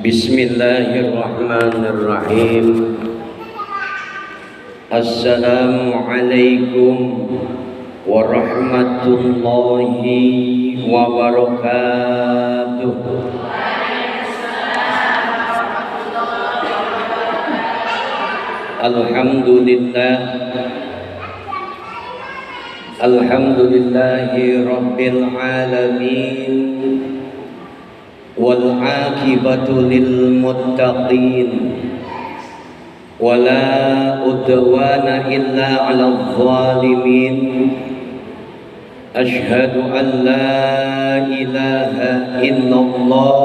Bismillahirrahmanirrahim. Assalamualaikum warahmatullahi wabarakatuh. Alhamdulillah, alhamdulillahi rabbil alamin, wal aqibatu lil muttaqin, wala udwana illa 'alal zalimin. Asyhadu an la ilaha illallah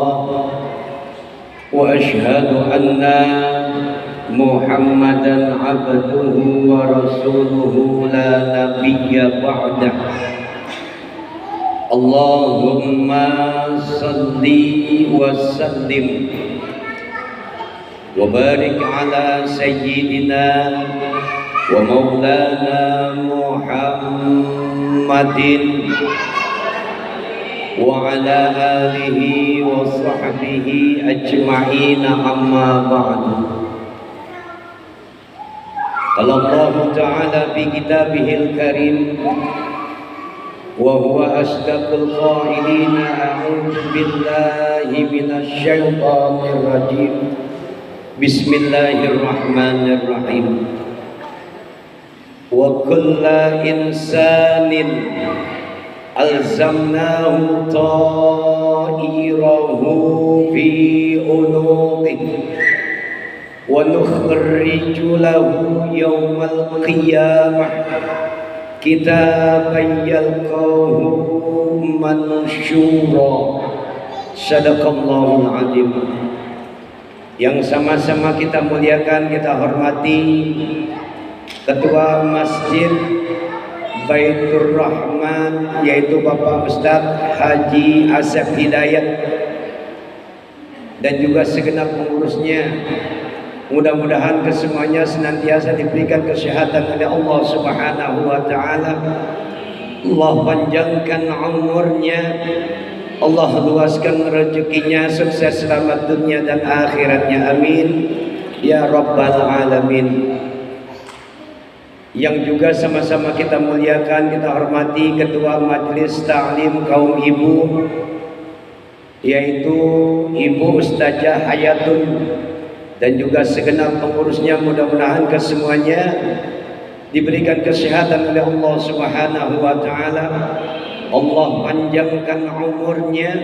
wa asyhadu anna Muhammadan abduhu wa rasuluhu la nabiyya ba'dah. Allahumma salli wa sallim wa barik ala sayyidina wa maulana Muhammadin wa ala alihi wa sahbihi ajma'in, amma ba'du. Qala Allah Ta'ala fi kitabihil karim wa huwa asdaqul qailin, a'udzu billahi minasy syaithanir rajim. Bismillahirrahmanirrahim. Wa kullu insanin alzamnahu ta'irahu fi unuqihi wa nukhriju lahu yawmal qiyamah kitaban yalqahu mansyura. Sadaqallahul azim. Yang sama-sama kita muliakan, kita hormati Ketua Masjid Baitur Rahman, yaitu Bapak Ustadz Haji Asep Hidayat, dan juga segenap pengurusnya. Mudah-mudahan kesemuanya senantiasa diberikan kesehatan oleh Allah Subhanahu wa Ta'ala. Allah panjangkan umurnya, Allah luaskan rezekinya, sukses selamat dunia dan akhiratnya, amin ya rabbal alamin. Yang juga sama-sama kita muliakan, kita hormati Ketua Majelis Ta'lim kaum ibu, yaitu Ibu Ustazah Hayatun, dan juga segenap pengurusnya. Mudah-mudahan kesemuanya diberikan kesehatan oleh Allah Subhanahu wa Ta'ala. Allah panjangkan umurnya,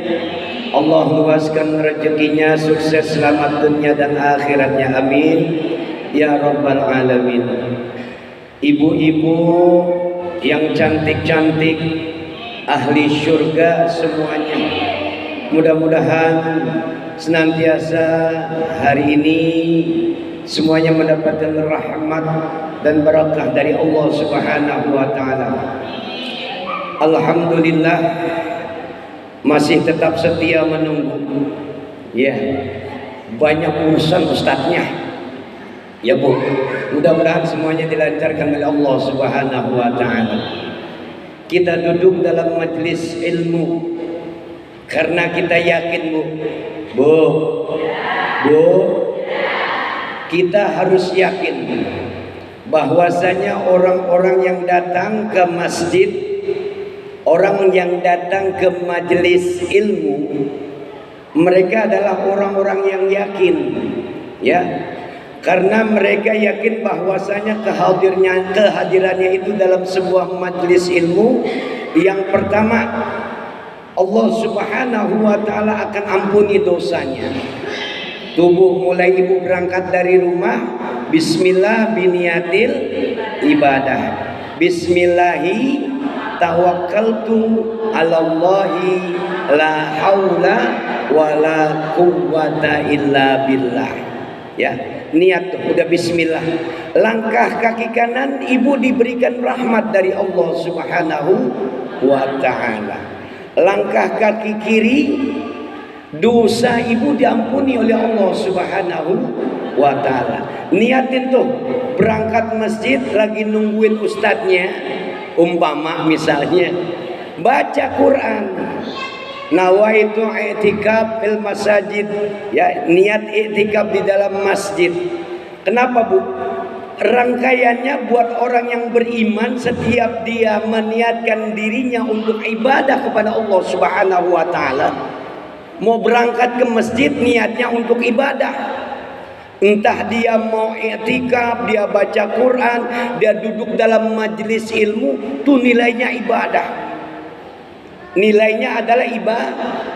Allah luaskan rezekinya, sukses selamat dunia dan akhiratnya, amin ya rabbal alamin. Ibu-ibu yang cantik-cantik, ahli syurga semuanya, mudah-mudahan senantiasa hari ini semuanya mendapatkan rahmat dan barakah dari Allah Subhanahu wa Ta'ala. Alhamdulillah masih tetap setia menunggu. Ya, banyak urusan ustadznya. Ya Bu, mudah-mudahan semuanya dilancarkan oleh Allah Subhanahu wa Ta'ala. Kita duduk dalam majelis ilmu karena kita yakin, Bu, kita harus yakin bahwasanya orang-orang yang datang ke masjid, orang yang datang ke majelis ilmu, mereka adalah orang-orang yang yakin, ya, karena mereka yakin bahwasanya kehadirannya itu dalam sebuah majelis ilmu. Yang pertama, Allah Subhanahu wa Ta'ala akan ampuni dosanya. Tubuh mulai ibu berangkat dari rumah, bismillah biniyatil ibadah, bismillahi tawakkaltu alallahi la haula wala quwwata illa billah. Ya, niat tuh udah bismillah. Langkah kaki kanan ibu diberikan rahmat dari Allah Subhanahu wa Ta'ala. Langkah kaki kiri, dosa ibu diampuni oleh Allah Subhanahu wa Ta'ala. Niatin tuh berangkat masjid lagi nungguin ustadznya, umpama misalnya baca Quran, nawaitu i'tikaf fil masajid, ya, niat i'tikaf di dalam masjid. Kenapa, Bu? Rangkaiannya buat orang yang beriman, setiap dia meniatkan dirinya untuk ibadah kepada Allah Subhanahu wa taala, mau berangkat ke masjid niatnya untuk ibadah. Entah dia mau i'tikaf, dia baca Quran, dia duduk dalam majelis ilmu, itu nilainya ibadah. Nilainya adalah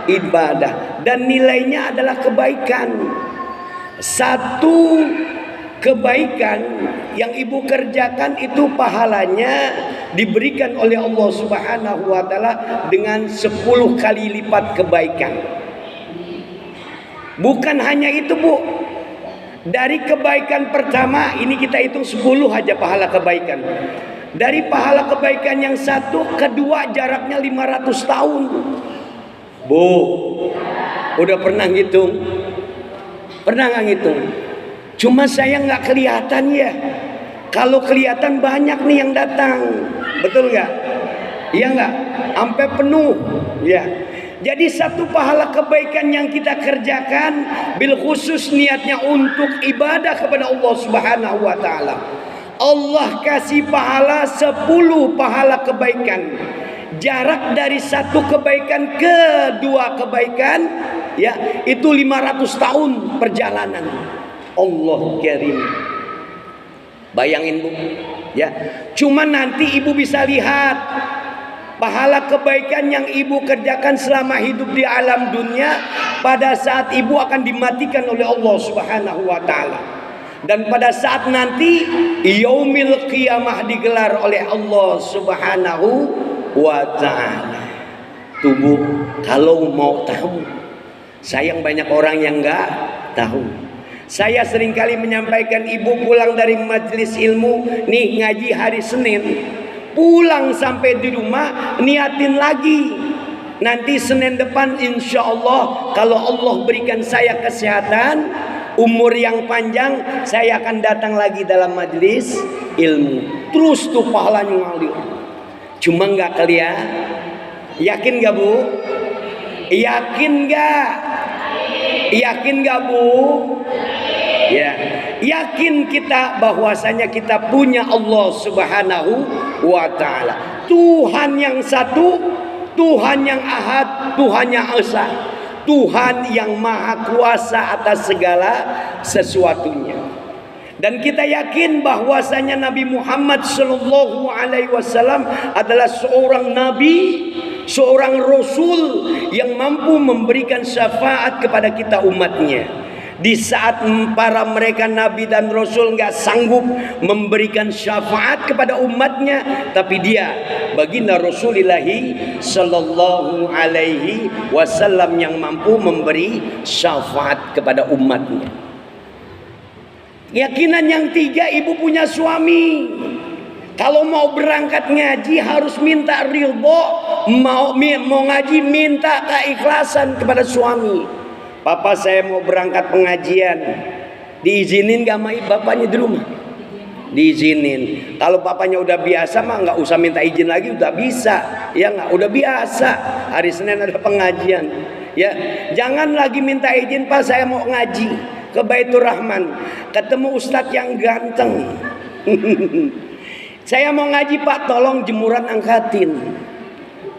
ibadah dan nilainya adalah kebaikan. Satu kebaikan yang ibu kerjakan itu pahalanya diberikan oleh Allah Subhanahu wa taala dengan 10 kali lipat kebaikan. Bukan hanya itu, Bu. Dari kebaikan pertama ini kita hitung 10 aja pahala kebaikan. Dari pahala kebaikan yang satu, kedua jaraknya 500 tahun. Bu, udah pernah ngitung? Pernah nggak ngitung? Cuma saya nggak kelihatan ya. Kalau kelihatan banyak nih yang datang, betul nggak? Iya nggak? Sampai penuh, ya. Jadi satu pahala kebaikan yang kita kerjakan bil khusus niatnya untuk ibadah kepada Allah Subhanahu wa taala. Allah kasih pahala 10 pahala kebaikan. Jarak dari satu kebaikan ke 2 kebaikan, ya, itu 500 tahun perjalanan. Allah karim. Bayangin, Bu, ya. Cuma nanti ibu bisa lihat pahala kebaikan yang ibu kerjakan selama hidup di alam dunia, pada saat ibu akan dimatikan oleh Allah Subhanahu wa taala. Dan pada saat nanti yaumil qiyamah digelar oleh Allah Subhanahu wa taala. Tubuh kalau mau tahu, sayang banyak orang yang enggak tahu. Saya seringkali menyampaikan, ibu pulang dari majelis ilmu nih, ngaji hari Senin, pulang sampai di rumah niatin lagi, nanti Senin depan insya Allah kalau Allah berikan saya kesehatan, umur yang panjang, saya akan datang lagi dalam majelis ilmu. Terus tuh pahalanya ngalir. Cuma nggak kelihatan. Yakin nggak, Bu? Yakin nggak? Yakin nggak, Bu? Ya, yakin kita bahwasanya kita punya Allah Subhanahu wa taala. Tuhan yang satu, Tuhan yang ahad, Tuhan yang esa, Tuhan yang maha kuasa atas segala sesuatunya. Dan kita yakin bahwasanya Nabi Muhammad sallallahu alaihi wasallam adalah seorang nabi, seorang rasul yang mampu memberikan syafaat kepada kita umatnya. Di saat para mereka nabi dan rasul nggak sanggup memberikan syafaat kepada umatnya, tapi dia baginda Rasulullah sallallahu alaihi wasallam yang mampu memberi syafaat kepada umatnya. Keyakinan yang tiga, ibu punya suami. Kalau mau berangkat ngaji harus minta ridho, mau ngaji minta keikhlasan kepada suami. Papa, saya mau berangkat pengajian, diizinin gak sama bapaknya di rumah? Diizinin. Kalau papanya udah biasa mah nggak usah minta izin lagi, udah bisa, ya nggak? Udah biasa. Hari Senin ada pengajian, ya. Jangan lagi minta izin, Pak, saya mau ngaji ke Baitur Rahman, ketemu ustadz yang ganteng. Saya mau ngaji, Pak, tolong jemuran angkatin.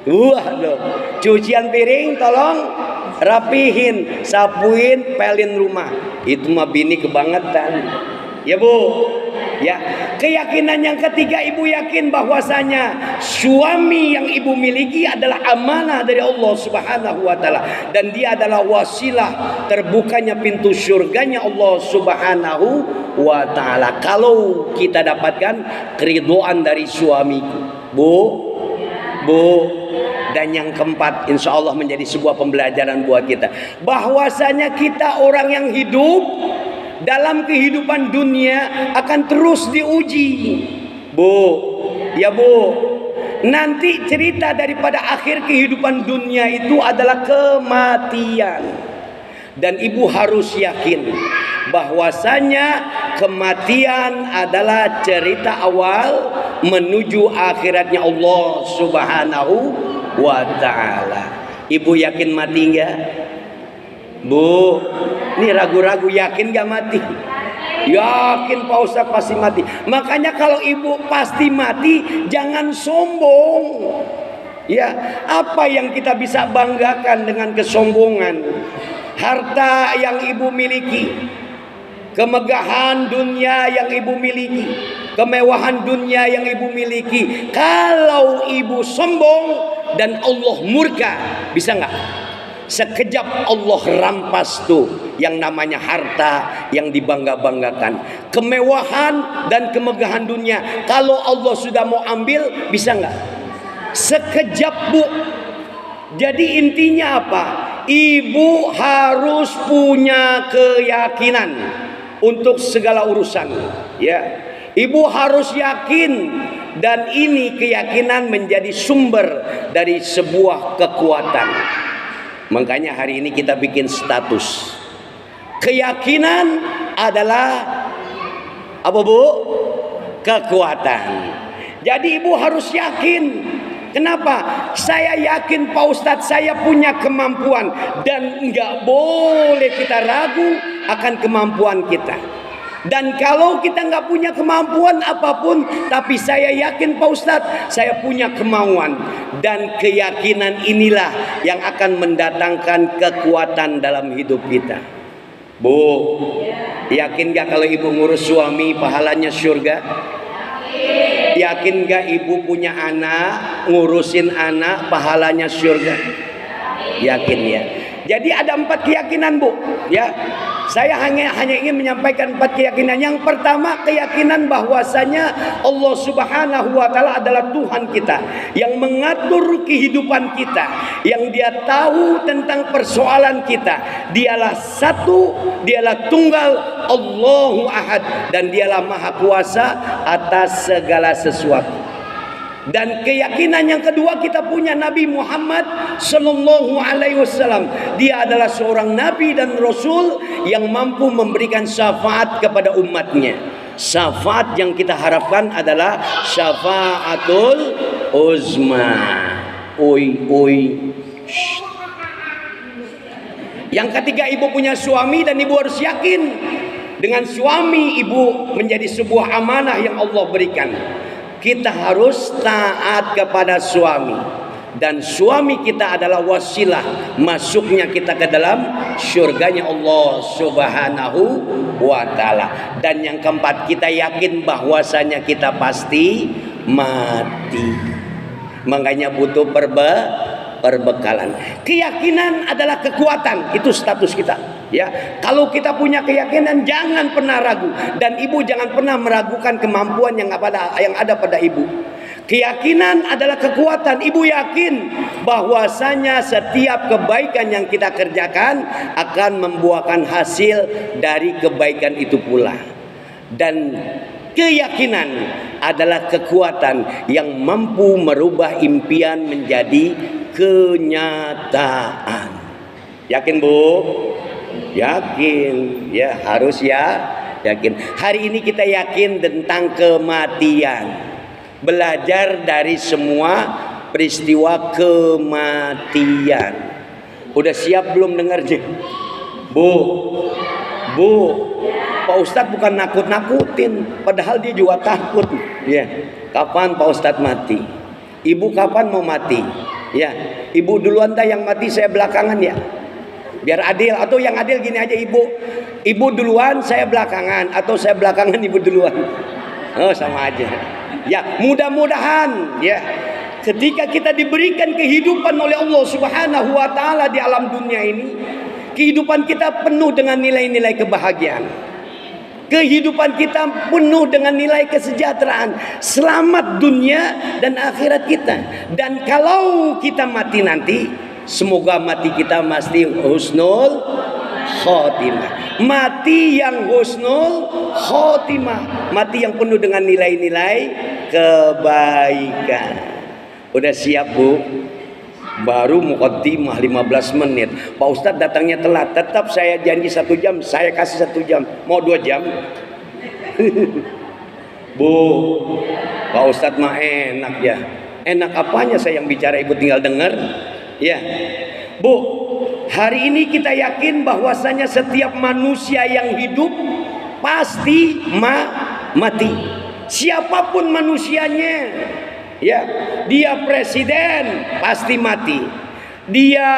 Waduh, cucian piring tolong rapihin, sapuin, pelin rumah. Itu mah bini kebangetan. Ya, Bu. Ya, keyakinan yang ketiga, ibu yakin bahwasanya suami yang ibu miliki adalah amanah dari Allah Subhanahu wa taala, dan dia adalah wasilah terbukanya pintu surganya Allah Subhanahu wa taala. Kalau kita dapatkan keridhaan dari suamiku, Bu. Dan yang keempat, insya Allah menjadi sebuah pembelajaran buat kita, bahwasanya kita orang yang hidup dalam kehidupan dunia akan terus diuji, Bu. Ya, Bu. Nanti cerita daripada akhir kehidupan dunia itu adalah kematian. Dan ibu harus yakin bahwasanya kematian adalah cerita awal menuju akhiratnya Allah Subhanahu wa ta'ala. Ibu yakin mati enggak? Bu, ini ragu-ragu, yakin gak mati? Yakin Pak Ustadz pasti mati. Makanya kalau ibu pasti mati, jangan sombong. Ya, apa yang kita bisa banggakan dengan kesombongan? Harta yang ibu miliki, kemegahan dunia yang ibu miliki, kemewahan dunia yang ibu miliki. Kalau ibu sombong dan Allah murka, bisa nggak? Sekejap Allah rampas tuh yang namanya harta yang dibangga-banggakan, kemewahan dan kemegahan dunia. Kalau Allah sudah mau ambil, bisa nggak? Sekejap, Bu. Jadi intinya apa? Ibu harus punya keyakinan untuk segala urusan, ya. Ibu harus yakin, dan ini keyakinan menjadi sumber dari sebuah kekuatan. Makanya hari ini kita bikin status. Keyakinan adalah apa, Bu? Kekuatan. Jadi ibu harus yakin. Kenapa? Saya yakin Pak Ustadz saya punya kemampuan, dan nggak boleh kita ragu akan kemampuan kita. Dan kalau kita nggak punya kemampuan apapun, tapi saya yakin Pak Ustadz saya punya kemauan, dan keyakinan inilah yang akan mendatangkan kekuatan dalam hidup kita. Bu, yakin gak kalau ibu ngurus suami pahalanya surga? Yakin gak ibu punya anak, ngurusin anak pahalanya surga? Yakin ya. Jadi ada 4 keyakinan, Bu, ya. Saya hanya ingin menyampaikan 4 keyakinan. Yang pertama, keyakinan bahwasanya Allah Subhanahu wa taala adalah Tuhan kita yang mengatur kehidupan kita, yang Dia tahu tentang persoalan kita. Dialah satu, Dialah tunggal, Allahu Ahad, dan Dialah Maha Kuasa atas segala sesuatu. Dan keyakinan yang kedua, kita punya Nabi Muhammad Sallallahu Alaihi Wasallam. Dia adalah seorang Nabi dan Rasul yang mampu memberikan syafaat kepada umatnya. Syafaat yang kita harapkan adalah syafaatul uzma. Yang ketiga, ibu punya suami, dan ibu harus yakin dengan suami ibu menjadi sebuah amanah yang Allah berikan. Kita harus taat kepada suami, dan suami kita adalah wasilah masuknya kita ke dalam surganya Allah Subhanahu wa taala. Dan yang keempat, kita yakin bahwasanya kita pasti mati. Makanya butuh perbekalan. Keyakinan adalah kekuatan, itu status kita. Ya, kalau kita punya keyakinan, jangan pernah ragu, dan ibu jangan pernah meragukan kemampuan yang ada pada ibu. Keyakinan adalah kekuatan. Ibu yakin bahwasanya setiap kebaikan yang kita kerjakan akan membuahkan hasil dari kebaikan itu pula. Dan keyakinan adalah kekuatan yang mampu merubah impian menjadi kenyataan. Yakin, Bu? Yakin, ya, harus ya, yakin. Hari ini kita yakin tentang kematian. Belajar dari semua peristiwa kematian. Udah siap belum dengarnya? Bu, Pak Ustadz bukan nakut-nakutin, padahal dia juga takut. Ya, kapan Pak Ustadz mati? Ibu kapan mau mati? Ya, ibu duluan dah yang mati, saya belakangan ya. Biar adil, atau yang adil gini aja, ibu duluan, saya belakangan, atau saya belakangan ibu duluan. Oh, sama aja. Ya, mudah-mudahan ya, ketika kita diberikan kehidupan oleh Allah Subhanahu wa taala di alam dunia ini, kehidupan kita penuh dengan nilai-nilai kebahagiaan. Kehidupan kita penuh dengan nilai kesejahteraan, selamat dunia dan akhirat kita. Dan kalau kita mati nanti, semoga mati kita mesti husnul khotimah. Mati yang husnul khotimah, mati yang penuh dengan nilai-nilai kebaikan. Udah siap, Bu? Baru muqaddimah 15 menit. Pak Ustadz datangnya telat. Tetap saya janji 1 jam, saya kasih 1 jam. Mau 2 jam? Bu, Pak Ustadz mah enak ya. Enak apanya saya yang bicara, ibu tinggal dengar. Ya, Bu, hari ini kita yakin bahwasanya setiap manusia yang hidup pasti mati. Siapapun manusianya, ya, dia presiden pasti mati, dia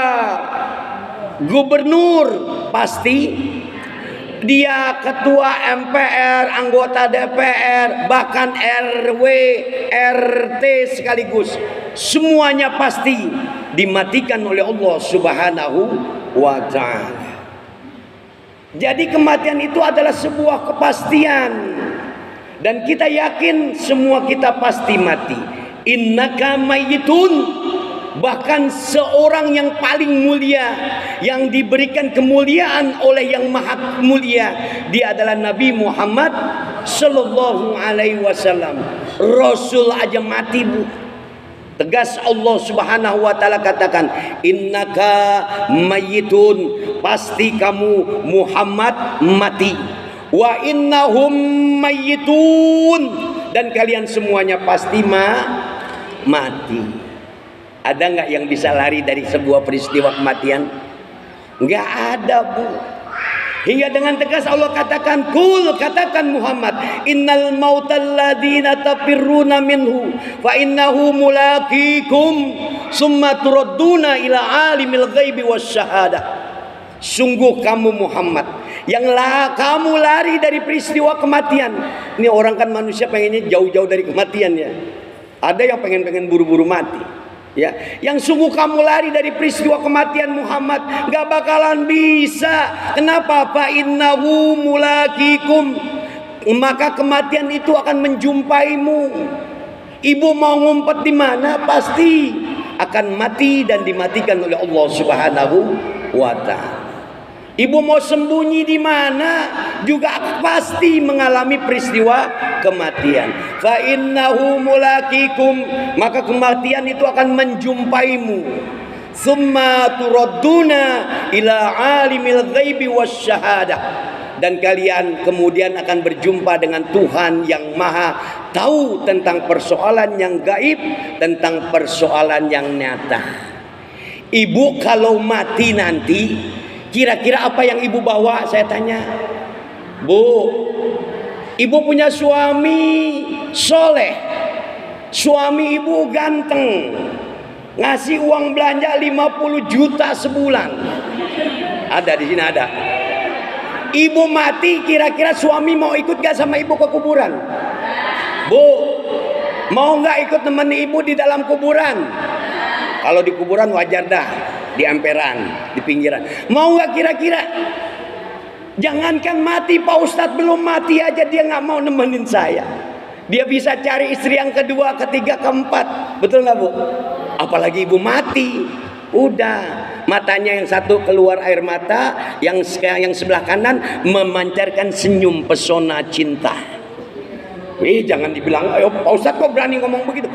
gubernur pasti, dia ketua MPR, anggota DPR, bahkan RW, RT sekaligus, semuanya pasti dimatikan oleh Allah Subhanahu wa ta'ala. Jadi kematian itu adalah sebuah kepastian, dan kita yakin semua kita pasti mati. Innaka mayyitun. Bahkan seorang yang paling mulia, yang diberikan kemuliaan oleh yang maha mulia, dia adalah Nabi Muhammad Sallallahu Alaihi Wasallam. Rasul aja mati, Bu. Tegas Allah Subhanahu wa ta'ala katakan, innaka mayyitun, pasti kamu Muhammad mati. Wa innahum mayyitun, dan kalian semuanya pasti mati. Ada nggak yang bisa lari dari sebuah peristiwa kematian? Nggak ada, Bu. Hingga dengan tegas Allah katakan, kul, katakan Muhammad, innal mautal ladina tafirruna minhu fa innahu mulaqikum summa turadduna ila alimil ghaibi wasyahadah. Sungguh kamu Muhammad yang kamu lari dari peristiwa kematian. Ini orang kan manusia pengennya jauh-jauh dari kematian, ya. Ada yang pengen buru-buru mati. Ya, yang sungguh kamu lari dari peristiwa kematian Muhammad, gak bakalan bisa. Kenapa? Fa innahu mulaqikum, maka kematian itu akan menjumpaimu. Ibu mau ngumpet di mana, pasti akan mati dan dimatikan oleh Allah Subhanahu wa ta'ala. Ibu mau sembunyi di mana juga pasti mengalami peristiwa kematian. Fa innahu mulaqikum, maka kematian itu akan menjumpaimu. Summa turadduna ila alimil ghaibi wasyahadah, dan kalian kemudian akan berjumpa dengan Tuhan yang maha tahu tentang persoalan yang gaib, tentang persoalan yang nyata. Ibu kalau mati nanti, kira-kira apa yang ibu bawa? Saya tanya, Bu, ibu punya suami soleh, suami ibu ganteng, ngasih uang belanja 50 juta sebulan. Ada di sini, ada. Ibu mati, kira-kira suami mau ikut gak sama ibu ke kuburan? Bu, mau gak ikut nemeni ibu di dalam kuburan? Kalau di kuburan wajar dah, di emperan, di pinggiran. Mau gak kira-kira? Jangankan mati, Pak Ustadz belum mati aja dia gak mau nemenin saya. Dia bisa cari istri yang kedua, ketiga, keempat. Betul gak, Bu? Apalagi ibu mati, udah, matanya yang satu keluar air mata, yang sebelah kanan memancarkan senyum pesona cinta. Jangan dibilang, ayo Pak Ustadz kok berani ngomong begitu?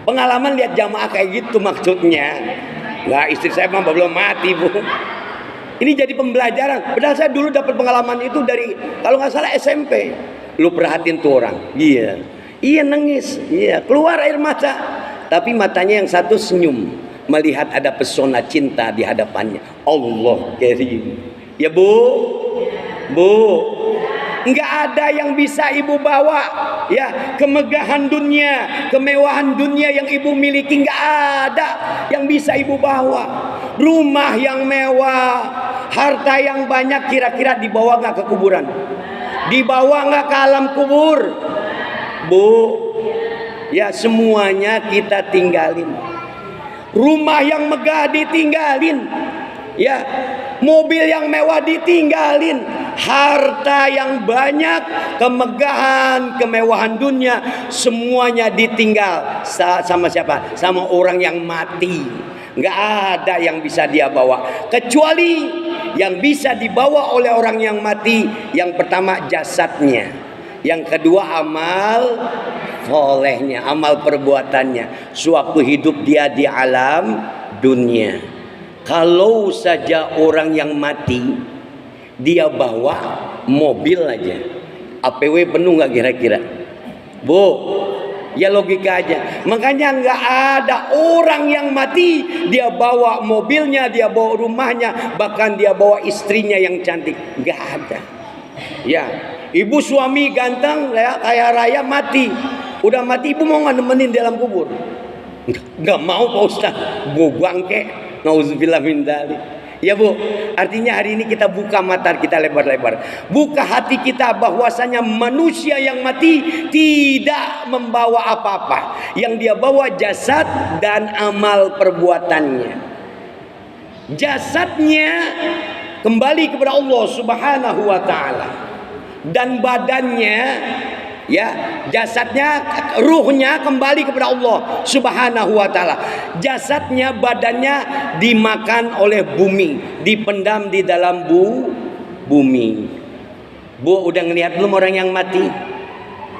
Pengalaman lihat jamaah kayak gitu maksudnya. Nah, istri saya mah belum mati, Bu. Ini jadi pembelajaran. Padahal saya dulu dapat pengalaman itu dari, kalau nggak salah, SMP. Lu perhatiin tuh orang, iya nangis, iya keluar air mata, tapi matanya yang satu senyum, melihat ada pesona cinta di hadapannya. Allah karim. Ya, Bu, nggak ada yang bisa ibu bawa, ya, kemegahan dunia, kemewahan dunia yang ibu miliki, nggak ada yang bisa ibu bawa. Rumah yang mewah, harta yang banyak, kira-kira dibawa nggak ke kuburan? Dibawa nggak ke alam kubur? Bu, ya, semuanya kita tinggalin. Rumah yang megah ditinggalin, ya, mobil yang mewah ditinggalin, harta yang banyak, kemegahan, kemewahan dunia, semuanya ditinggal. Sama siapa? Sama orang yang mati. Nggak ada yang bisa dia bawa, kecuali yang bisa dibawa oleh orang yang mati. Yang pertama jasadnya, yang kedua amal solehnya, amal perbuatannya sewaktu hidup dia di alam dunia. Kalau saja orang yang mati dia bawa mobil aja, APW penuh nggak kira-kira? Bu, Ya logika aja. Makanya nggak ada orang yang mati dia bawa mobilnya, dia bawa rumahnya, bahkan dia bawa istrinya yang cantik. Nggak ada. Ya, ibu suami ganteng, ya, kaya raya mati. Udah mati ibu mau nggak nemenin dalam kubur? Nggak mau Pak Ustaz. Bu bangke. Nauzubillah min dzalik. Ya Bu, artinya hari ini kita buka mata kita lebar-lebar, buka hati kita bahwasanya manusia yang mati tidak membawa apa-apa, yang dia bawa jasad dan amal perbuatannya. Jasadnya kembali kepada Allah Subhanahu wa taala, dan badannya, ya, jasadnya, ruhnya kembali kepada Allah Subhanahu wa taala. Jasadnya, badannya dimakan oleh bumi, dipendam di dalam bumi. Bu, udah ngelihat belum orang yang mati?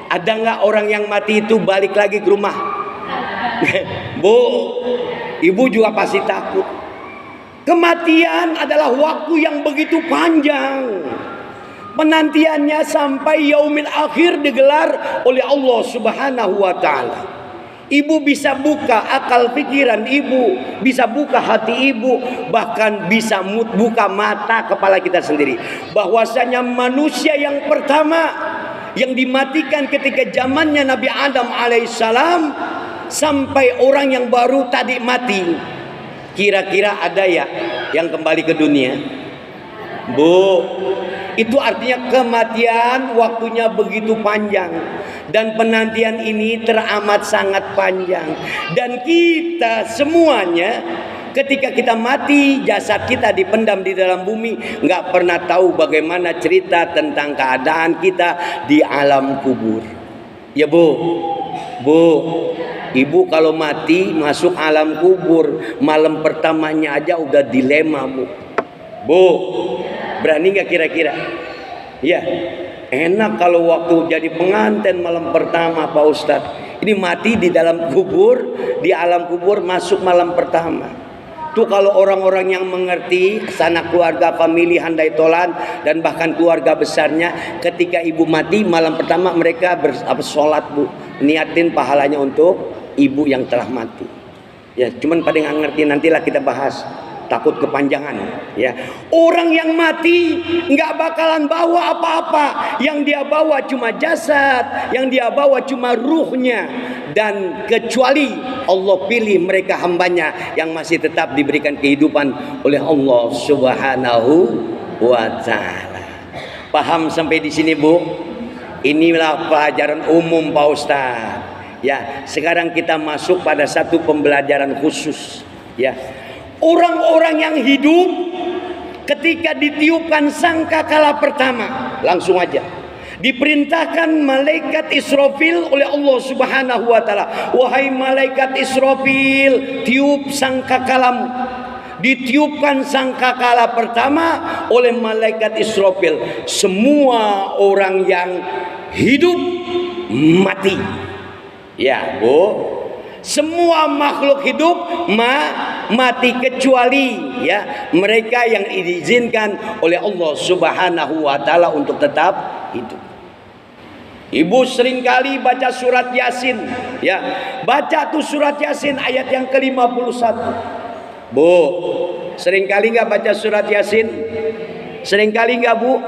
Ada nggak orang yang mati itu balik lagi ke rumah? Bu, ibu juga pasti takut. Kematian adalah waktu yang begitu panjang. Penantiannya sampai yaumil akhir digelar oleh Allah Subhanahu wa taala. Ibu bisa buka akal pikiran ibu, bisa buka hati ibu, bahkan bisa buka mata kepala kita sendiri. Bahwasanya manusia yang pertama yang dimatikan ketika zamannya Nabi Adam alaihissalam sampai orang yang baru tadi mati. Kira-kira ada ya yang kembali ke dunia? Bu, itu artinya kematian waktunya begitu panjang, dan penantian ini teramat sangat panjang. Dan kita semuanya ketika kita mati, jasad kita dipendam di dalam bumi, nggak pernah tahu bagaimana cerita tentang keadaan kita di alam kubur. Ya Bu, ibu kalau mati masuk alam kubur, malam pertamanya aja udah dilema Bu, berani nggak kira-kira? Ya, enak kalau waktu jadi pengantin malam pertama Pak Ustadz. Ini mati di dalam kubur, di alam kubur masuk malam pertama. Tuh kalau orang-orang yang mengerti, sanak keluarga, famili, handai tolan, dan bahkan keluarga besarnya, ketika ibu mati malam pertama mereka sholat Bu, niatin pahalanya untuk ibu yang telah mati. Ya, cuman pada nggak ngerti, nantilah kita bahas. Takut kepanjangan, ya. Orang yang mati nggak bakalan bawa apa-apa, yang dia bawa cuma jasad, yang dia bawa cuma ruhnya. Dan kecuali Allah pilih mereka hambanya yang masih tetap diberikan kehidupan oleh Allah Subhanahu wa taala. Paham sampai di sini Bu? Inilah pelajaran umum Pak Ustaz. Ya, sekarang kita masuk pada satu pembelajaran khusus, ya. Orang-orang yang hidup ketika ditiupkan sangkakala pertama, langsung aja diperintahkan malaikat Israfil oleh Allah Subhanahu wa taala, wahai malaikat Israfil, tiup sangkakalamu. Ditiupkan sangkakala pertama oleh malaikat Israfil, semua orang yang hidup mati. Ya Bu, semua makhluk hidup mati kecuali ya mereka yang diizinkan oleh Allah Subhanahu wa taala untuk tetap hidup. Ibu seringkali baca surat Yasin, ya. Baca tuh surat Yasin ayat yang ke-51. Bu, seringkali enggak baca surat Yasin? Seringkali enggak Bu?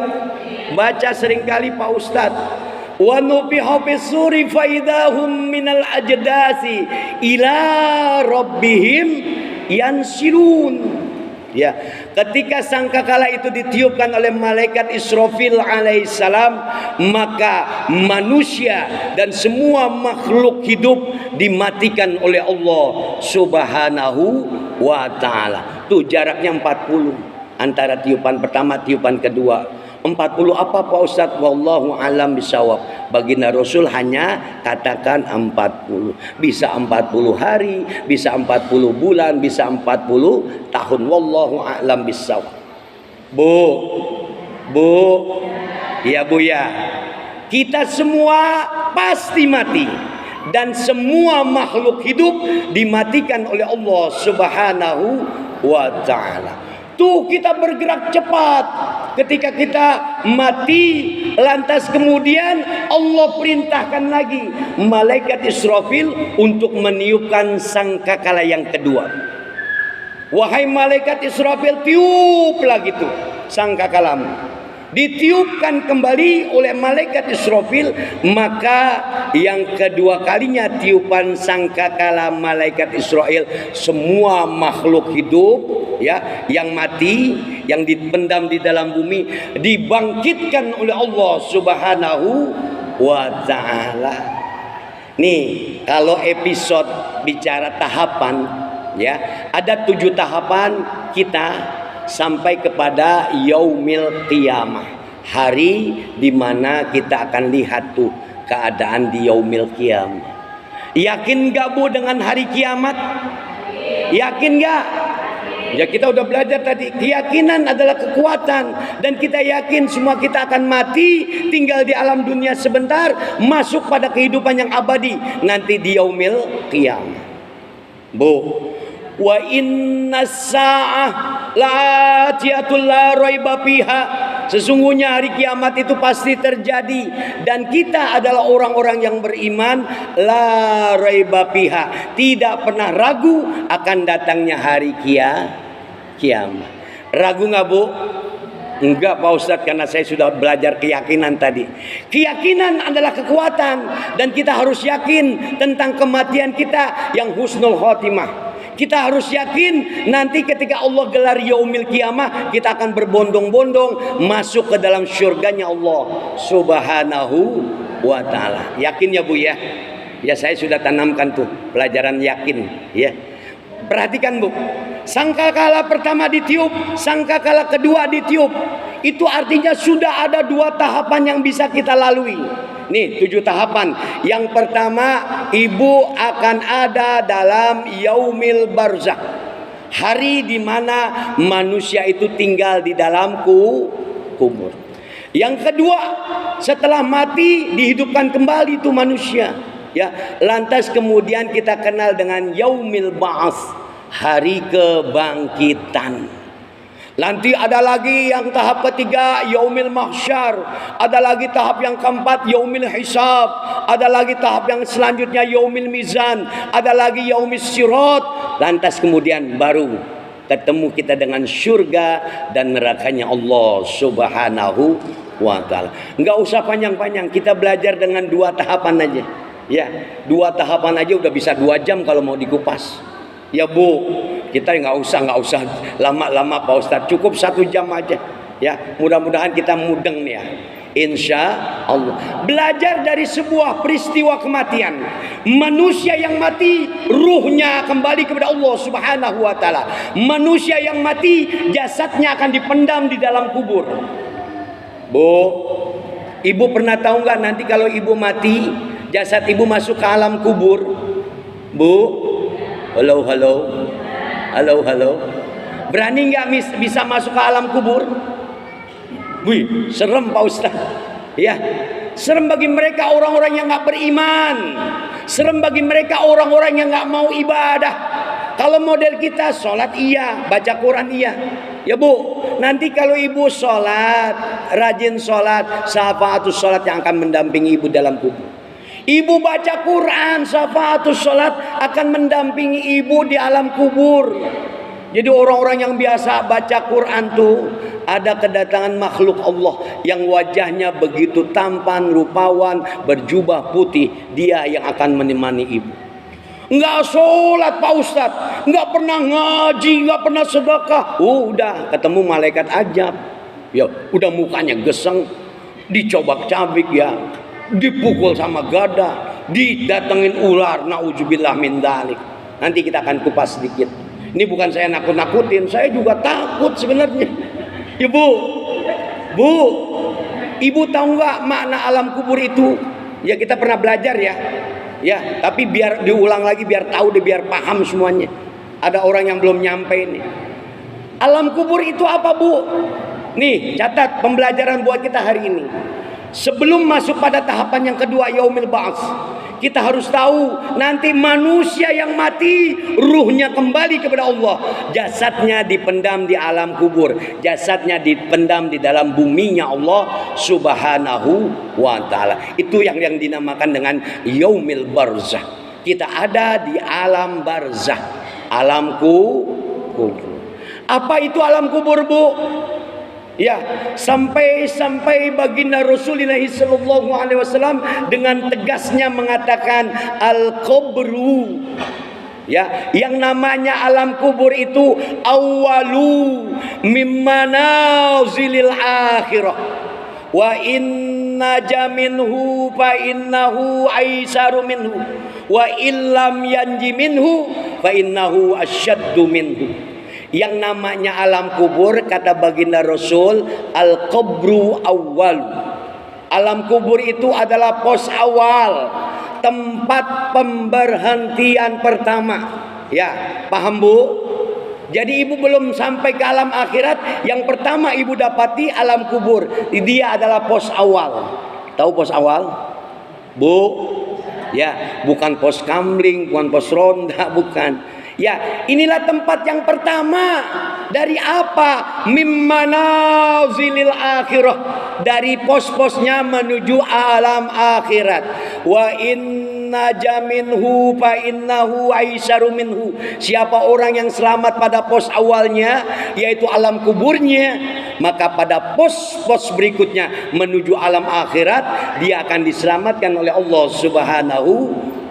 Baca seringkali Pak Ustadz. Wa nufiha bis-suri fa idahum minal ajdasi ila rabbihim yansilun. Ya, ketika sangkakala itu ditiupkan oleh malaikat Israfil alaihissalam, maka manusia dan semua makhluk hidup dimatikan oleh Allah Subhanahu wa taala. Tuh jaraknya 40 antara tiupan pertama tiupan kedua. 40 apa Pak Ustadz? Wallahu alam bisawab. Baginda Rasul hanya katakan 40. Bisa 40 hari, bisa 40 bulan, bisa 40 tahun. Wallahu alam bisawab. Bu, ya Bu ya. Kita semua pasti mati, dan semua makhluk hidup dimatikan oleh Allah Subhanahu wa taala. Tuh kita bergerak cepat. ketika kita mati, lantas kemudian Allah perintahkan lagi malaikat Israfil untuk meniupkan sangkakala yang kedua. Wahai malaikat Israfil, tiup lagi tuh sangkakalamu. Ditiupkan kembali oleh malaikat Israfil, maka yang kedua kalinya tiupan sangkakala malaikat Israfil, semua makhluk hidup ya yang mati, yang dipendam di dalam bumi, dibangkitkan oleh Allah Subhanahu wa taala. Nih, kalau episode bicara tahapan ya, ada 7 tahapan kita sampai kepada yaumil qiyamah, hari dimana kita akan lihat tuh keadaan di yaumil qiyamah. Yakin gak Bu dengan hari kiamat? Yakin gak? Ya, kita udah belajar tadi, keyakinan adalah kekuatan, dan kita yakin semua kita akan mati, tinggal di alam dunia sebentar, masuk pada kehidupan yang abadi nanti di yaumil qiyamah. Bu, wa inna sa'ah la'atiyatul la raiba fiha. Sesungguhnya hari kiamat itu pasti terjadi, dan kita adalah orang-orang yang beriman, la raiba fiha, tidak pernah ragu akan datangnya hari kiamat. Ragu nggak Bu? Enggak Pak Ustadz, karena saya sudah belajar keyakinan tadi. Keyakinan adalah kekuatan, dan kita harus yakin tentang kematian kita yang husnul khotimah. Kita harus yakin nanti ketika Allah gelar yaumil qiyamah, kita akan berbondong-bondong masuk ke dalam syurganya Allah Subhanahu wa ta'ala. Yakin ya Bu ya? Ya, saya sudah tanamkan tuh pelajaran yakin ya. Perhatikan Bu, sangkakala pertama ditiup, sangkakala kedua ditiup. Itu artinya sudah ada 2 tahapan yang bisa kita lalui. Nih 7 tahapan. Yang pertama, ibu akan ada dalam yaumil barzakh, hari di mana manusia itu tinggal di dalam kubur. Yang kedua, setelah mati dihidupkan kembali itu manusia. Ya, lantas kemudian kita kenal dengan yaumil ba'ats, hari kebangkitan. Nanti ada lagi yang tahap ketiga, yaumil mahsyar. Ada lagi tahap yang keempat, yaumil hisab. Ada lagi tahap yang selanjutnya, yaumil mizan. Ada lagi yaumil sirat. Lantas kemudian baru ketemu kita dengan surga dan nerakanya Allah Subhanahu wa ta'ala. Enggak usah panjang-panjang, kita belajar dengan 2 tahapan aja. Ya, 2 tahapan aja udah bisa 2 jam kalau mau dikupas. Ya Bu, kita nggak usah lama-lama Pak Ustadz, cukup 1 jam aja. Ya, mudah-mudahan kita mudeng nih ya. Insya Allah. Belajar dari sebuah peristiwa kematian. Manusia yang mati, ruhnya kembali kepada Allah Subhanahu wa ta'ala. Manusia yang mati, jasadnya akan dipendam di dalam kubur. Bu, ibu pernah tahu nggak nanti kalau ibu mati, jasad ibu masuk ke alam kubur? Bu, halo. Berani nggak bisa masuk ke alam kubur? Wih, serem Pak Ustaz. Ya, serem bagi mereka orang-orang yang nggak beriman. Serem bagi mereka orang-orang yang nggak mau ibadah. Kalau model kita sholat iya, baca Quran iya. Ya Bu, nanti kalau ibu sholat, rajin sholat, syafaatus sholat yang akan mendampingi ibu dalam kubur. Ibu baca Quran, syafaatus sholat akan mendampingi ibu di alam kubur. Jadi orang-orang yang biasa baca Quran tuh, ada kedatangan makhluk Allah yang wajahnya begitu tampan, rupawan, berjubah putih. Dia yang akan menemani ibu. Enggak sholat Pak Ustadz, enggak pernah ngaji, enggak pernah sedekah. Udah ketemu malaikat ajab. Ya, udah mukanya geseng, dicobak-cabik ya, dipukul sama gada, didatengin ular, nauzubillah min dzalik. Nanti kita akan kupas sedikit. Ini bukan saya nakut-nakutin, saya juga takut sebenarnya. Ya Bu, ibu tahu nggak makna alam kubur itu? Ya kita pernah belajar ya. Ya, tapi biar diulang lagi, biar tahu deh, biar paham semuanya. Ada orang yang belum nyampe ini. Alam kubur itu apa Bu? Nih, catat pembelajaran buat kita hari ini. Sebelum masuk pada tahapan yang kedua, yaumil ba'ats, Kita harus tahu nanti manusia yang mati ruhnya kembali kepada Allah. Jasadnya dipendam di alam kubur, jasadnya dipendam di dalam buminya Allah Subhanahu wa ta'ala. Itu yang dinamakan dengan yaumil barzah. Kita ada di alam barzah, alam kubur. Apa itu alam kubur, Bu? Ya, sampai baginda Rasulullah sallallahu alaihi wasallam dengan tegasnya mengatakan al-qabru. Ya, yang namanya alam kubur itu awalu mimmanazilil akhirah. Wa inna jaminhu fa innahu aisaru minhu wa illam yanji minhu fa innahu asyaddu minhu. Yang namanya alam kubur, kata baginda Rasul, al-qabru awal. Alam kubur itu adalah pos awal, tempat pemberhentian pertama. Ya, paham, Bu? Jadi ibu belum sampai ke alam akhirat, yang pertama ibu dapati alam kubur. Dia adalah pos awal. Tahu pos awal, Bu? Ya, bukan pos kamling, bukan pos ronda, bukan. Ya, inilah tempat yang pertama. Dari apa? Mimmanazilil akhirah. Dari pos-posnya menuju alam akhirat. Wa inna jaminhu fa innahu aisaru minhu. Siapa orang yang selamat pada pos awalnya, yaitu alam kuburnya, maka pada pos-pos berikutnya menuju alam akhirat, dia akan diselamatkan oleh Allah Subhanahu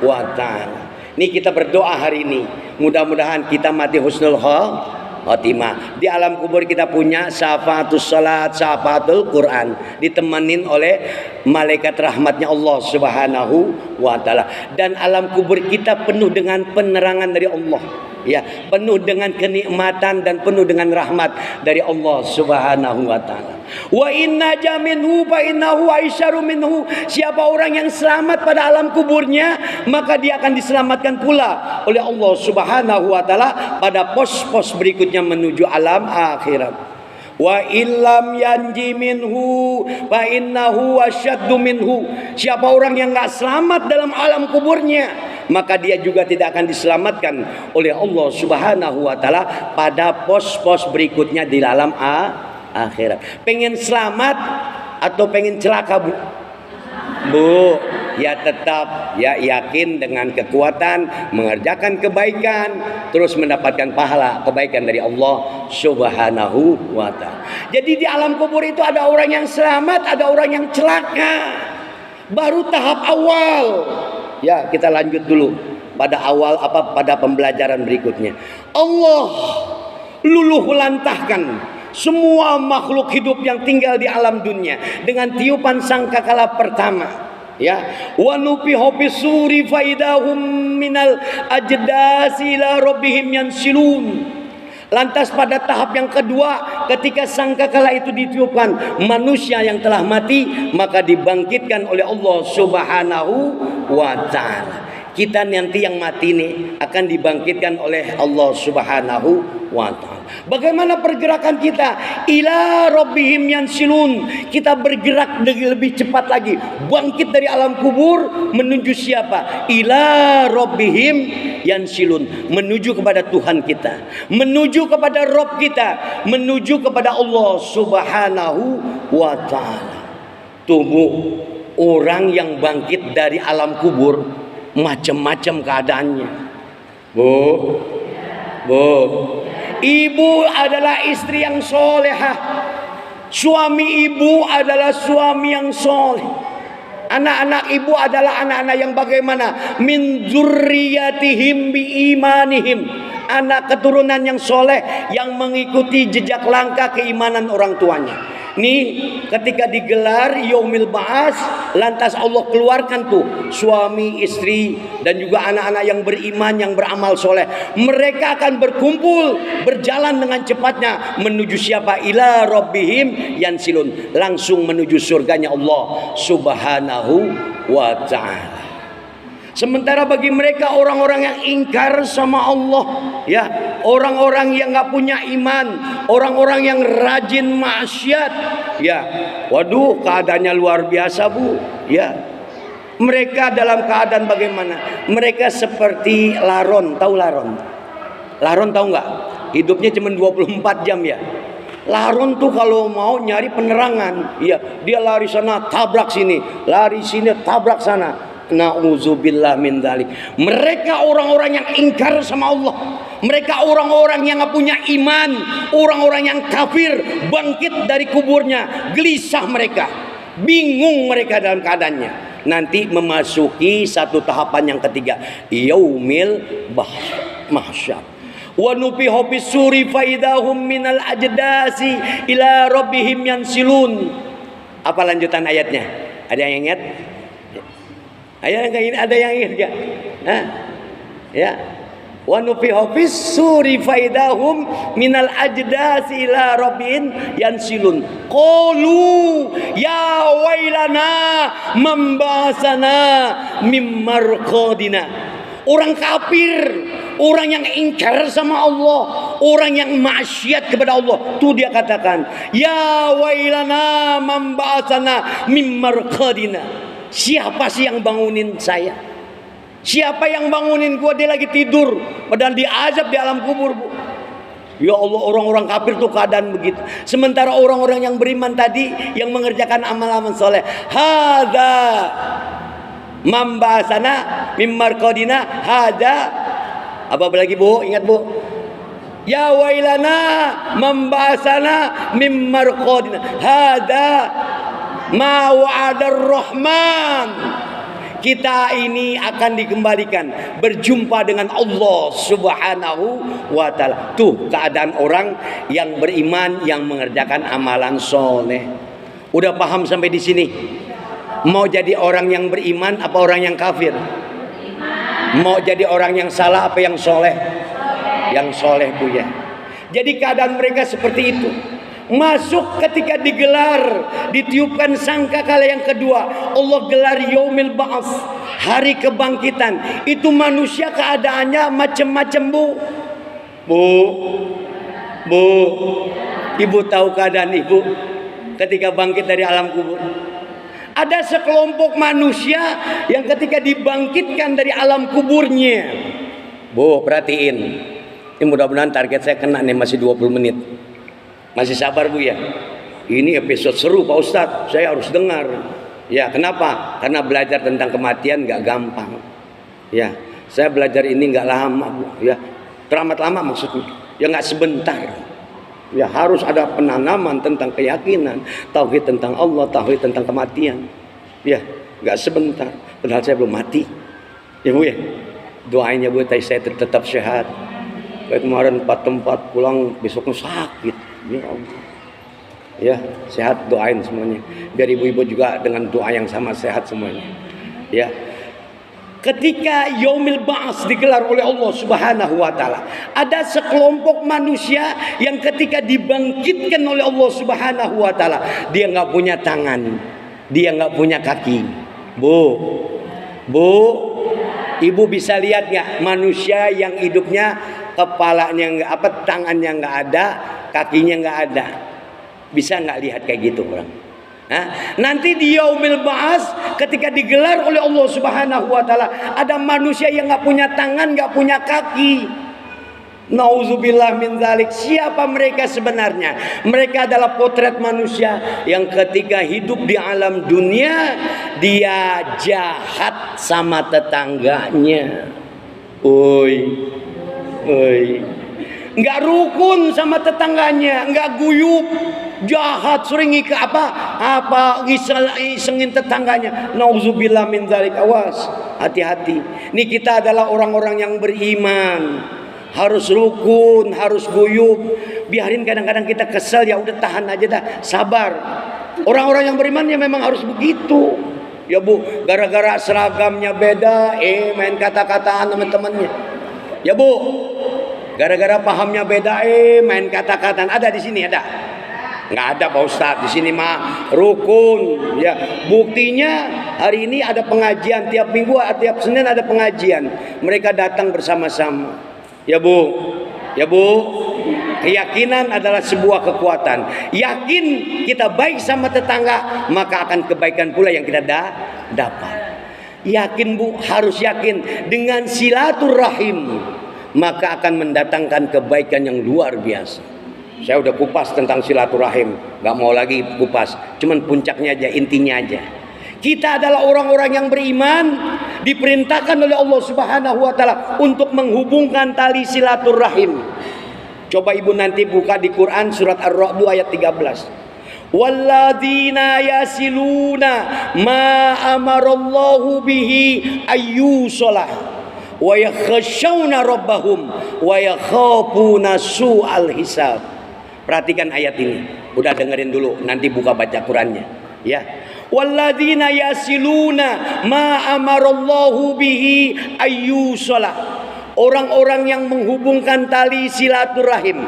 wa ta'ala. Ini kita berdoa hari ini, mudah-mudahan kita mati husnul khotimah. Di alam kubur kita punya syafaatus salat, syafaatul Quran, ditemenin oleh malaikat rahmatnya Allah Subhanahu wa ta'ala. Dan alam kubur kita penuh dengan penerangan dari Allah. Ya, penuh dengan kenikmatan dan penuh dengan rahmat dari Allah Subhanahu wa ta'ala. Wa inna jaminhu fa innahu aisaru minhu. Siapa orang yang selamat pada alam kuburnya, maka dia akan diselamatkan pula oleh Allah Subhanahu wa ta'ala pada pos-pos berikutnya menuju alam akhirat. Wa illam yanji minhu fa innahu asyaddu minhu. Siapa orang yang enggak selamat dalam alam kuburnya, maka dia juga tidak akan diselamatkan oleh Allah Subhanahu wa ta'ala pada pos-pos berikutnya di alam akhirat. Pengen selamat atau pengen celaka, Bu? Bu, ya tetap ya yakin dengan kekuatan mengerjakan kebaikan, terus mendapatkan pahala kebaikan dari Allah Subhanahu wa ta'ala. Jadi di alam kubur itu ada orang yang selamat, ada orang yang celaka. Baru tahap awal. Ya, kita lanjut dulu pada awal pada pembelajaran berikutnya. Allah luluh lantahkan semua makhluk hidup yang tinggal di alam dunia dengan tiupan sangkakala pertama. Ya, wa nufiha bisuri faidahum minal ajdasi ila rabbihim yansilun. Lantas pada tahap yang kedua, ketika sangkakala itu ditiupkan, manusia yang telah mati maka dibangkitkan oleh Allah Subhanahu wa ta'ala. Kita nanti yang mati ini akan dibangkitkan oleh Allah Subhanahu wa ta'ala. Bagaimana pergerakan kita? Ila rabbihim yansilun. Kita bergerak lebih cepat lagi, bangkit dari alam kubur menuju siapa? Ila rabbihim yansilun, menuju kepada Tuhan kita, menuju kepada Rabb kita, menuju kepada Allah Subhanahu wa ta'ala. Tunggu, orang yang bangkit dari alam kubur macam-macam keadaannya. Bu, ibu adalah istri yang solehah, suami ibu adalah suami yang soleh, anak-anak ibu adalah anak-anak yang bagaimana? Min dzurriyyatihim bi imanihim, anak keturunan yang soleh yang mengikuti jejak langkah keimanan orang tuanya. Nih, ketika digelar Yaumil Ba'ats, lantas Allah keluarkan tuh suami, istri, dan juga anak-anak yang beriman, yang beramal soleh. Mereka akan berkumpul, berjalan dengan cepatnya menuju siapa? Ila rabbihim yansilun, langsung menuju surganya Allah Subhanahu wa ta'ala. Sementara bagi mereka orang-orang yang ingkar sama Allah, ya, orang-orang yang nggak punya iman, orang-orang yang rajin maksiat, ya, waduh keadaannya luar biasa, Bu, ya. Mereka dalam keadaan bagaimana? Mereka seperti laron. Tahu laron? Laron tahu nggak? Hidupnya cuma 24 jam ya. Laron tuh kalau mau nyari penerangan, iya, dia lari sana tabrak sini, lari sini tabrak sana. Nauzubillah min dzalik. Mereka orang-orang yang ingkar sama Allah. Mereka orang-orang yang nggak punya iman, orang-orang yang kafir, bangkit dari kuburnya, gelisah mereka, bingung mereka dalam keadaannya. Nanti memasuki satu tahapan yang ketiga, yaumil mahsyar. Wa nufiha bis-suri fa idahum minal ajdasi ila rabbihim yansilun. Apa lanjutan ayatnya? Ada yang ingat? Ada yang ingat enggak? Hah? Ya. Wa nufiha bis-suri fa idahum minal ajdasi ila rabbihim yansilun. Qalu ya wailana mambasana mim marqadina. Orang kafir, orang yang ingkar sama Allah, orang yang maksiat kepada Allah, tuh dia katakan, ya wailana mamba'atsana mim marqadina. Siapa sih yang bangunin saya? Siapa yang bangunin gua? Dia lagi tidur, padahal diazab di alam kubur, Bu. Ya Allah, orang-orang kafir tuh keadaan begitu. Sementara orang-orang yang beriman tadi yang mengerjakan amal-amal soleh, hadza mambasana mimmar qadina hada. Apa lagi, Bu? Ingat, Bu? Ya wailana mambasana mimmar qadina hada ma wa'adar rahman. Kita ini akan dikembalikan berjumpa dengan Allah Subhanahu wa taala. Tuh keadaan orang yang beriman yang mengerjakan amalan soleh. Udah paham sampai di sini? Mau jadi orang yang beriman apa orang yang kafir? Mau jadi orang yang salah apa yang soleh? Yang soleh, Bu ya. Jadi keadaan mereka seperti itu. Masuk ketika digelar, ditiupkan sangkakala yang kedua, Allah gelar yaumil ba'ats, hari kebangkitan. Itu manusia keadaannya macam-macam, Bu. Bu, Ibu tahu keadaan Ibu ketika bangkit dari alam kubur? Ada sekelompok manusia yang ketika dibangkitkan dari alam kuburnya, Bu, perhatiin. Ini mudah-mudahan target saya kena nih, masih 20 menit. Masih sabar, Bu ya. Ini episode seru, Pak Ustadz. Saya harus dengar. Ya, kenapa? Karena belajar tentang kematian gak gampang. Ya, saya belajar ini gak lama, Bu. Ya, teramat lama maksudnya. Ya gak sebentar. Ya, harus ada penanaman tentang keyakinan, tauhid tentang Allah, tauhid tentang kematian. Ya, gak sebentar. Padahal saya belum mati. Ya, Bu ya. Doainnya, Bu, saya tetap sehat. Kayak kemarin 4 tempat pulang, besoknya sakit. Ya Allah. Ya, sehat, doain semuanya. Biar ibu-ibu juga dengan doa yang sama sehat semuanya. Ya. Ketika yaumil ba'ats digelar oleh Allah Subhanahu wa taala, ada sekelompok manusia yang ketika dibangkitkan oleh Allah Subhanahu wa taala, dia enggak punya tangan, dia enggak punya kaki. Bu, Ibu bisa lihat enggak manusia yang hidupnya kepalanya enggak tangannya enggak ada, kakinya enggak ada? Bisa enggak lihat kayak gitu orang? Nanti di yaumil ba'ats ketika digelar oleh Allah Subhanahu wa taala, ada manusia yang enggak punya tangan, enggak punya kaki. Nauzubillah min dzalik. Siapa mereka sebenarnya? Mereka adalah potret manusia yang ketika hidup di alam dunia dia jahat sama tetangganya. Oi. Enggak rukun sama tetangganya, enggak guyup, jahat, sering ngisengin tetangganya. Nauzubillah min dzalik. Awas, hati-hati. Ini kita adalah orang-orang yang beriman. Harus rukun, harus guyup. Biarin kadang-kadang kita kesel, ya udah tahan aja dah, sabar. Orang-orang yang beriman ya memang harus begitu. Ya Bu, gara-gara seragamnya beda, main kata-kataan sama temannya. Ya Bu, gara-gara pahamnya beda, main kata-kataan. Ada di sini, ada? Nggak ada, Pak Ustadz. Di sini mah rukun. Ya, buktinya hari ini ada pengajian tiap minggu, tiap Senin ada pengajian. Mereka datang bersama-sama. Ya Bu, keyakinan adalah sebuah kekuatan. Yakin kita baik sama tetangga, maka akan kebaikan pula yang kita dapat. Yakin Bu, harus yakin dengan silaturahim maka akan mendatangkan kebaikan yang luar biasa. Saya udah kupas tentang silaturahim, nggak mau lagi kupas, cuman puncaknya aja, intinya aja. Kita adalah orang-orang yang beriman, diperintahkan oleh Allah Subhanahu wa taala untuk menghubungkan tali silaturahim. Coba Ibu nanti buka di Quran surat Ar-Ra'd ayat 13. Walladzina yasiluna ma amarallahu bihi ayyusalah wa yakhshawna rabbahum wa yakhafuna su'al hisab. Perhatikan ayat ini. Udah dengerin dulu, nanti buka baca Qurannya, ya. Walladzina yasiluna ma amarallahu bihi ayyusalah. Orang-orang yang menghubungkan tali silaturahim.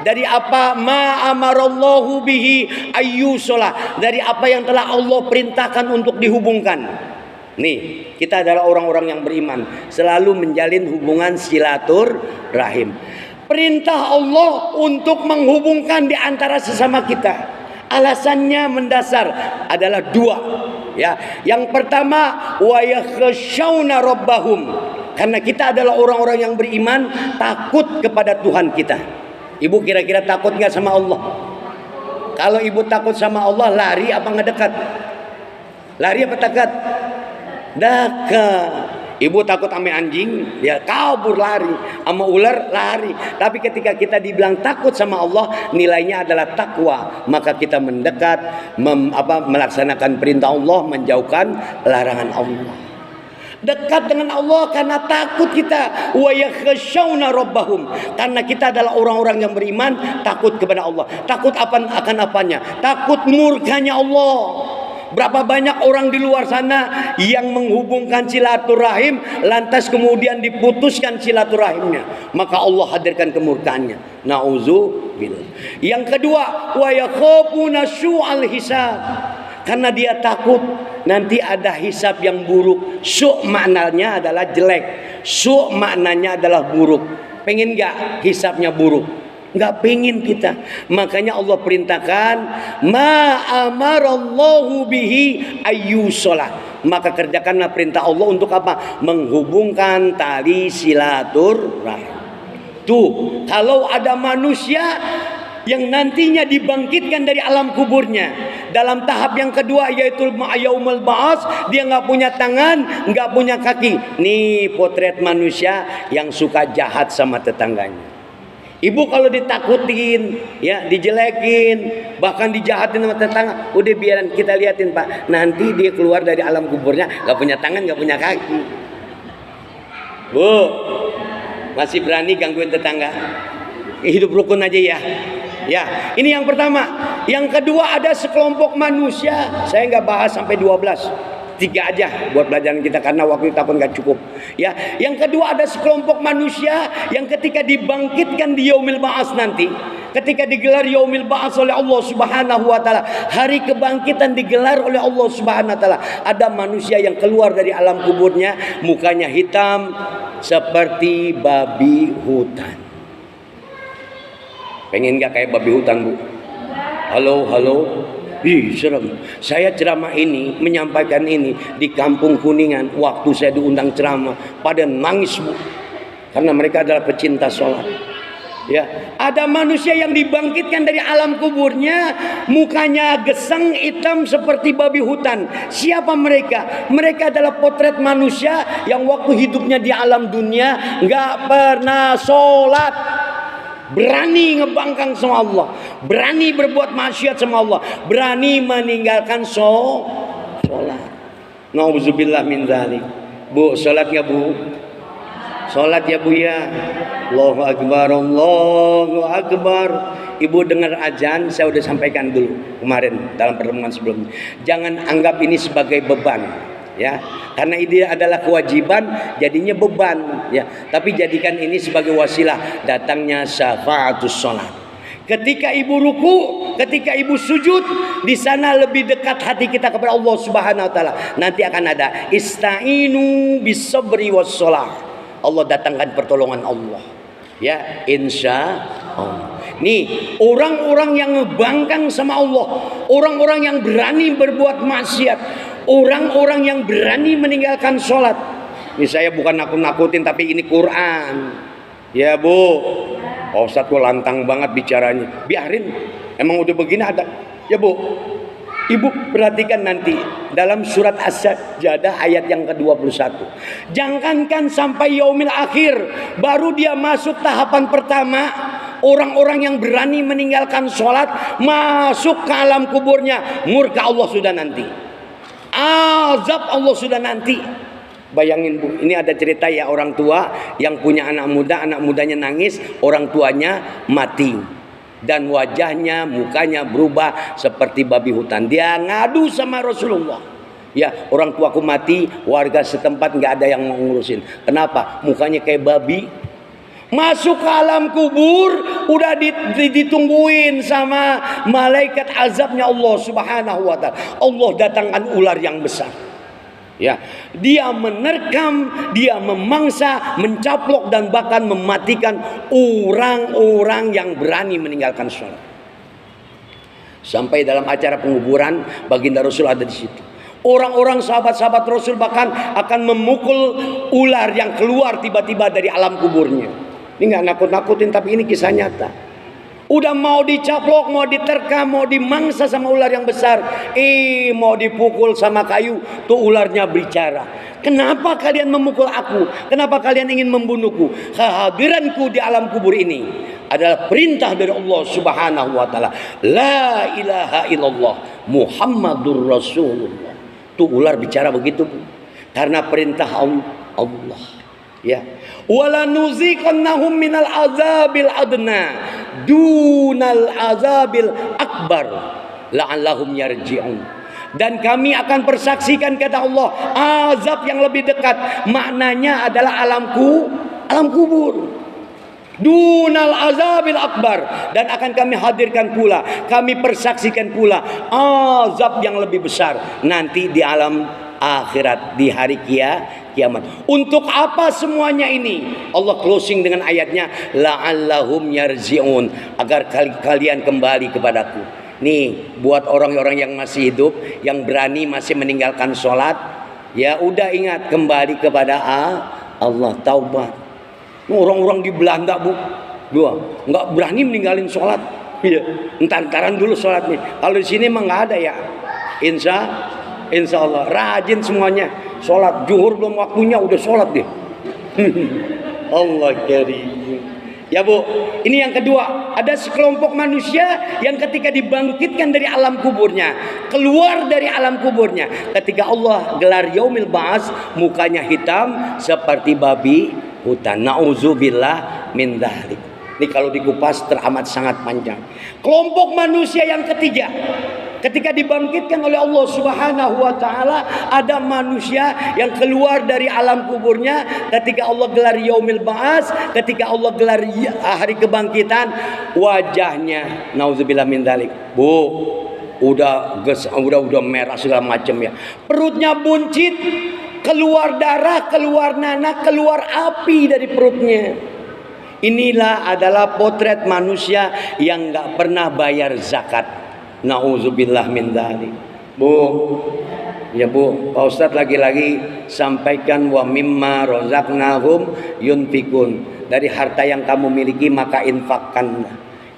Dari apa? Ma amarallahu bihi ayyusalah. Dari apa yang telah Allah perintahkan untuk dihubungkan. Nih, kita adalah orang-orang yang beriman, selalu menjalin hubungan silaturahim. Perintah Allah untuk menghubungkan di antara sesama kita. Alasannya mendasar adalah dua, ya. Yang pertama, wa yakhshawna rabbahum. Karena kita adalah orang-orang yang beriman, takut kepada Tuhan kita. Ibu kira-kira takut nggak sama Allah? Kalau ibu takut sama Allah, lari apa ngedekat? Lari apa dekat? Dekat. Ibu takut sama anjing, ya kabur lari. Sama ular lari. Tapi ketika kita dibilang takut sama Allah, nilainya adalah takwa. Maka kita mendekat, melaksanakan perintah Allah, menjauhkan larangan Allah. Dekat dengan Allah karena takut kita. Wa yakhshawna rabbahum. Karena kita adalah orang-orang yang beriman, takut kepada Allah. Takut akan apanya? Takut murkanya Allah. Berapa banyak orang di luar sana yang menghubungkan silaturahim, lantas kemudian diputuskan silaturahimnya, maka Allah hadirkan kemurkaannya. Nauzubillah. Yang kedua, wa yakhafuna su'al hisab. Karena dia takut nanti ada hisab yang buruk. Su' maknanya adalah jelek, su' maknanya adalah buruk. Pengen gak hisabnya buruk? Gak pengen kita. Makanya Allah perintahkan ma amarallahu bihi ayyusalah. Maka kerjakanlah perintah Allah untuk apa? Menghubungkan tali silaturahim. Tuh, kalau ada manusia yang nantinya dibangkitkan dari alam kuburnya dalam tahap yang kedua, yaitu yaumul ba'ats, dia nggak punya tangan, nggak punya kaki. Nih potret manusia yang suka jahat sama tetangganya. Ibu kalau ditakutin, ya dijelekin, bahkan dijahatin sama tetangga, udah biarin, kita liatin Pak, nanti dia keluar dari alam kuburnya nggak punya tangan, nggak punya kaki. Bu, masih berani gangguin tetangga? Hidup rukun aja ya. Ya, ini yang pertama. Yang kedua, ada sekelompok manusia. Saya nggak bahas sampai 12, 3 aja buat pelajaran kita karena waktu kita pun nggak cukup. Ya, yang kedua ada sekelompok manusia yang ketika dibangkitkan di yaumil ba'ats nanti, ketika digelar yaumil ba'ats oleh Allah Subhanahu wa taala, hari kebangkitan digelar oleh Allah Subhanahu wa taala, ada manusia yang keluar dari alam kuburnya, mukanya hitam seperti babi hutan. Pengen gak kayak babi hutan, Bu? Halo, halo. Ih, serem. Saya ceramah ini, menyampaikan ini di Kampung Kuningan. Waktu saya diundang ceramah, pada nangis, Bu. Karena mereka adalah pecinta sholat. Ya, ada manusia yang dibangkitkan dari alam kuburnya, mukanya geseng, hitam seperti babi hutan. Siapa mereka? Mereka adalah potret manusia yang waktu hidupnya di alam dunia nggak pernah sholat. Berani ngebangkang sama Allah, berani berbuat maksiat sama Allah, berani meninggalkan sholat. Nauzubillah min dzalik. Bu, sholat ya Bu? Sholat ya Bu ya? Allahu Akbar, Allahu Akbar. Ibu dengar azan, saya udah sampaikan dulu kemarin dalam pertemuan sebelumnya. Jangan anggap ini sebagai beban. Ya, karena ini adalah kewajiban, jadinya beban, ya. Tapi jadikan ini sebagai wasilah datangnya syafaatus sholat. Ketika ibu ruku, ketika ibu sujud, di sana lebih dekat hati kita kepada Allah Subhanahu wa taala. Nanti akan ada istainu bisabri was sholat. Allah datangkan pertolongan Allah. Ya, insya Allah. Nih, orang-orang yang ngebangkang sama Allah, orang-orang yang berani berbuat maksiat, Orang-orang yang berani meninggalkan sholat. Ini saya bukan nakut-nakutin, tapi ini Quran. Ya Bu, Pak Ustadz kok lantang banget bicaranya. Biarin, emang udah begini ada. Ya Bu, Ibu perhatikan nanti dalam surat As-Sajdah ayat yang ke-21. Jangankan sampai yaumil akhir, baru dia masuk tahapan pertama. Orang-orang yang berani meninggalkan sholat, masuk ke alam kuburnya, murka Allah sudah nanti, azab Allah sudah nanti. Bayangin Bu, ini ada cerita ya, orang tua yang punya anak muda, anak mudanya nangis, orang tuanya mati. Dan wajahnya, mukanya berubah seperti babi hutan. Dia ngadu sama Rasulullah. Ya, orang tuaku mati, warga setempat nggak ada yang mau ngurusin. Kenapa? Mukanya kayak babi. Masuk ke alam kubur, udah ditungguin sama malaikat azabnya Allah Subhanahu wa ta'ala. Allah datangkan ular yang besar. Ya, dia menerkam, dia memangsa, mencaplok dan bahkan mematikan orang-orang yang berani meninggalkan sholat. Sampai dalam acara penguburan, baginda Rasul ada di situ. Orang-orang sahabat-sahabat Rasul bahkan akan memukul ular yang keluar tiba-tiba dari alam kuburnya. Ini nggak nakut-nakutin, tapi ini kisah nyata. Udah mau dicaplok, mau diterkam, mau dimangsa sama ular yang besar, mau dipukul sama kayu, tuh ularnya bicara. Kenapa kalian memukul aku? Kenapa kalian ingin membunuhku? Kehadiranku di alam kubur ini adalah perintah dari Allah Subhanahu wa ta'ala. La ilaha illallah Muhammadur Rasulullah. Tuh ular bicara begitu, Bu. Karena perintah Allah. Ya, wala nuziqannahum minal azabil adna dunal azabil akbar la'allahum yarji'un. Dan kami akan persaksikan, kata Allah, azab yang lebih dekat. Maknanya adalah alam kubur. Dunal azabil akbar. Dan akan kami hadirkan pula, kami persaksikan pula azab yang lebih besar nanti di alam akhirat, di hari kiamat. Untuk apa semuanya ini? Allah closing dengan ayatnya, la'allahum yarji'un, agar kalian kembali kepadaku. Nih, buat orang-orang yang masih hidup, yang berani masih meninggalkan sholat, ya udah ingat, kembali kepada Allah, taubat. Orang-orang di Belanda, Bu, nggak berani meninggalin sholat. Ya, entar-entaran dulu sholat nih. Kalau di sini emang nggak ada ya. Insya Allah rajin semuanya. Sholat zuhur belum waktunya udah sholat deh. Allah karim. Ya Bu, ini yang kedua. Ada sekelompok manusia yang ketika dibangkitkan dari alam kuburnya, keluar dari alam kuburnya, ketika Allah gelar yaumil ba'ats, mukanya hitam seperti babi hutan. Nauzubillah min dzalik. Ini kalau dikupas teramat sangat panjang. Kelompok manusia yang ketiga, ketika dibangkitkan oleh Allah Subhanahu wa ta'ala, ada manusia yang keluar dari alam kuburnya ketika Allah gelar yaumil ba'ats, ketika Allah gelar hari kebangkitan, wajahnya nauzubillah min dzalik, Bu, udah merah segala macam ya. Perutnya buncit, keluar darah, keluar nanah, keluar api dari perutnya. Inilah adalah potret manusia yang enggak pernah bayar zakat. Nauzubillah min dzalik. Bu, ya Bu, Pak Ustadz lagi-lagi sampaikan, wa mimma razaqnahum yunfikun. Dari harta yang kamu miliki maka infakkan.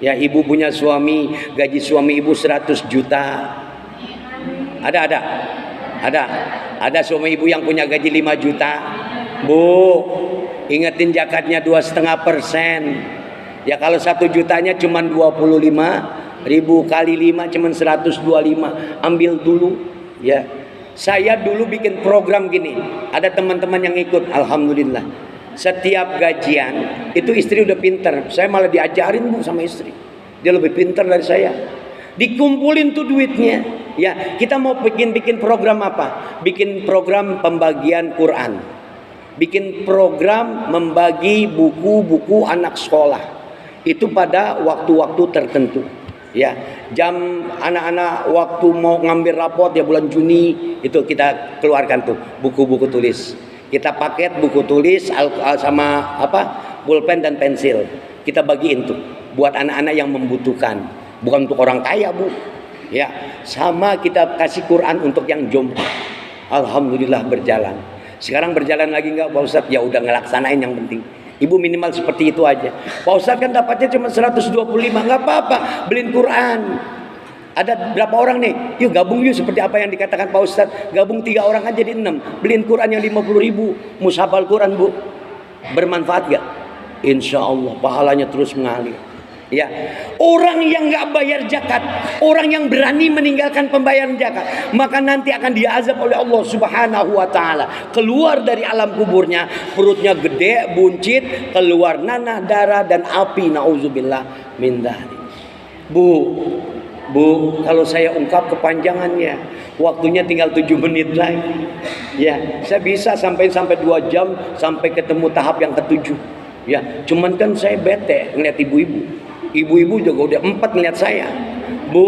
Ya, ibu punya suami, gaji suami ibu 100 juta. Ada suami ibu yang punya gaji 5 juta. Bu, ingetin zakatnya 2,5%. Ya, kalau 1 jutanya cuma 25.000 kali 5 cuma 125. Ambil dulu ya. Saya dulu bikin program gini, ada teman-teman yang ikut, alhamdulillah. Setiap gajian itu istri udah pinter, saya malah diajarin Bu sama istri. Dia lebih pinter dari saya. Dikumpulin tuh duitnya. Ya, kita mau bikin program apa? Bikin program pembagian Quran. Bikin program membagi buku-buku anak sekolah. Itu pada waktu-waktu tertentu. Ya, jam anak-anak waktu mau ngambil rapot ya bulan Juni, itu kita keluarkan tuh buku-buku tulis. Kita paket buku tulis sama pulpen dan pensil. Kita bagiin tuh buat anak-anak yang membutuhkan. Bukan untuk orang kaya, Bu. Ya, sama kita kasih Quran untuk yang jomblo. Alhamdulillah berjalan. Sekarang berjalan lagi enggak Pak Ustadz? Ya udah ngelaksanain yang penting. Ibu minimal seperti itu aja. Pak Ustadz kan dapatnya cuma 125, nggak apa-apa, beliin Quran. Ada berapa orang nih? Yuk gabung yuk seperti apa yang dikatakan Pak Ustadz. Gabung 3 orang kan jadi 6. Beliin Quran yang 50.000. Mushafal Quran Bu. Bermanfaat gak? Insya Allah pahalanya terus mengalir. Ya, orang yang nggak bayar zakat, orang yang berani meninggalkan pembayaran zakat, maka nanti akan diazab oleh Allah Subhanahu wa taala. Keluar dari alam kuburnya, perutnya gede, buncit, keluar nanah, darah dan api, nauzubillah min dzalik. Bu, kalau saya ungkap kepanjangannya, waktunya tinggal 7 menit lagi. Ya, saya bisa sampai 2 jam sampai ketemu tahap yang ke-7. Ya, cuman kan saya bete ngeliat ibu-ibu. Ibu-ibu juga udah 4 ngeliat saya. Bu,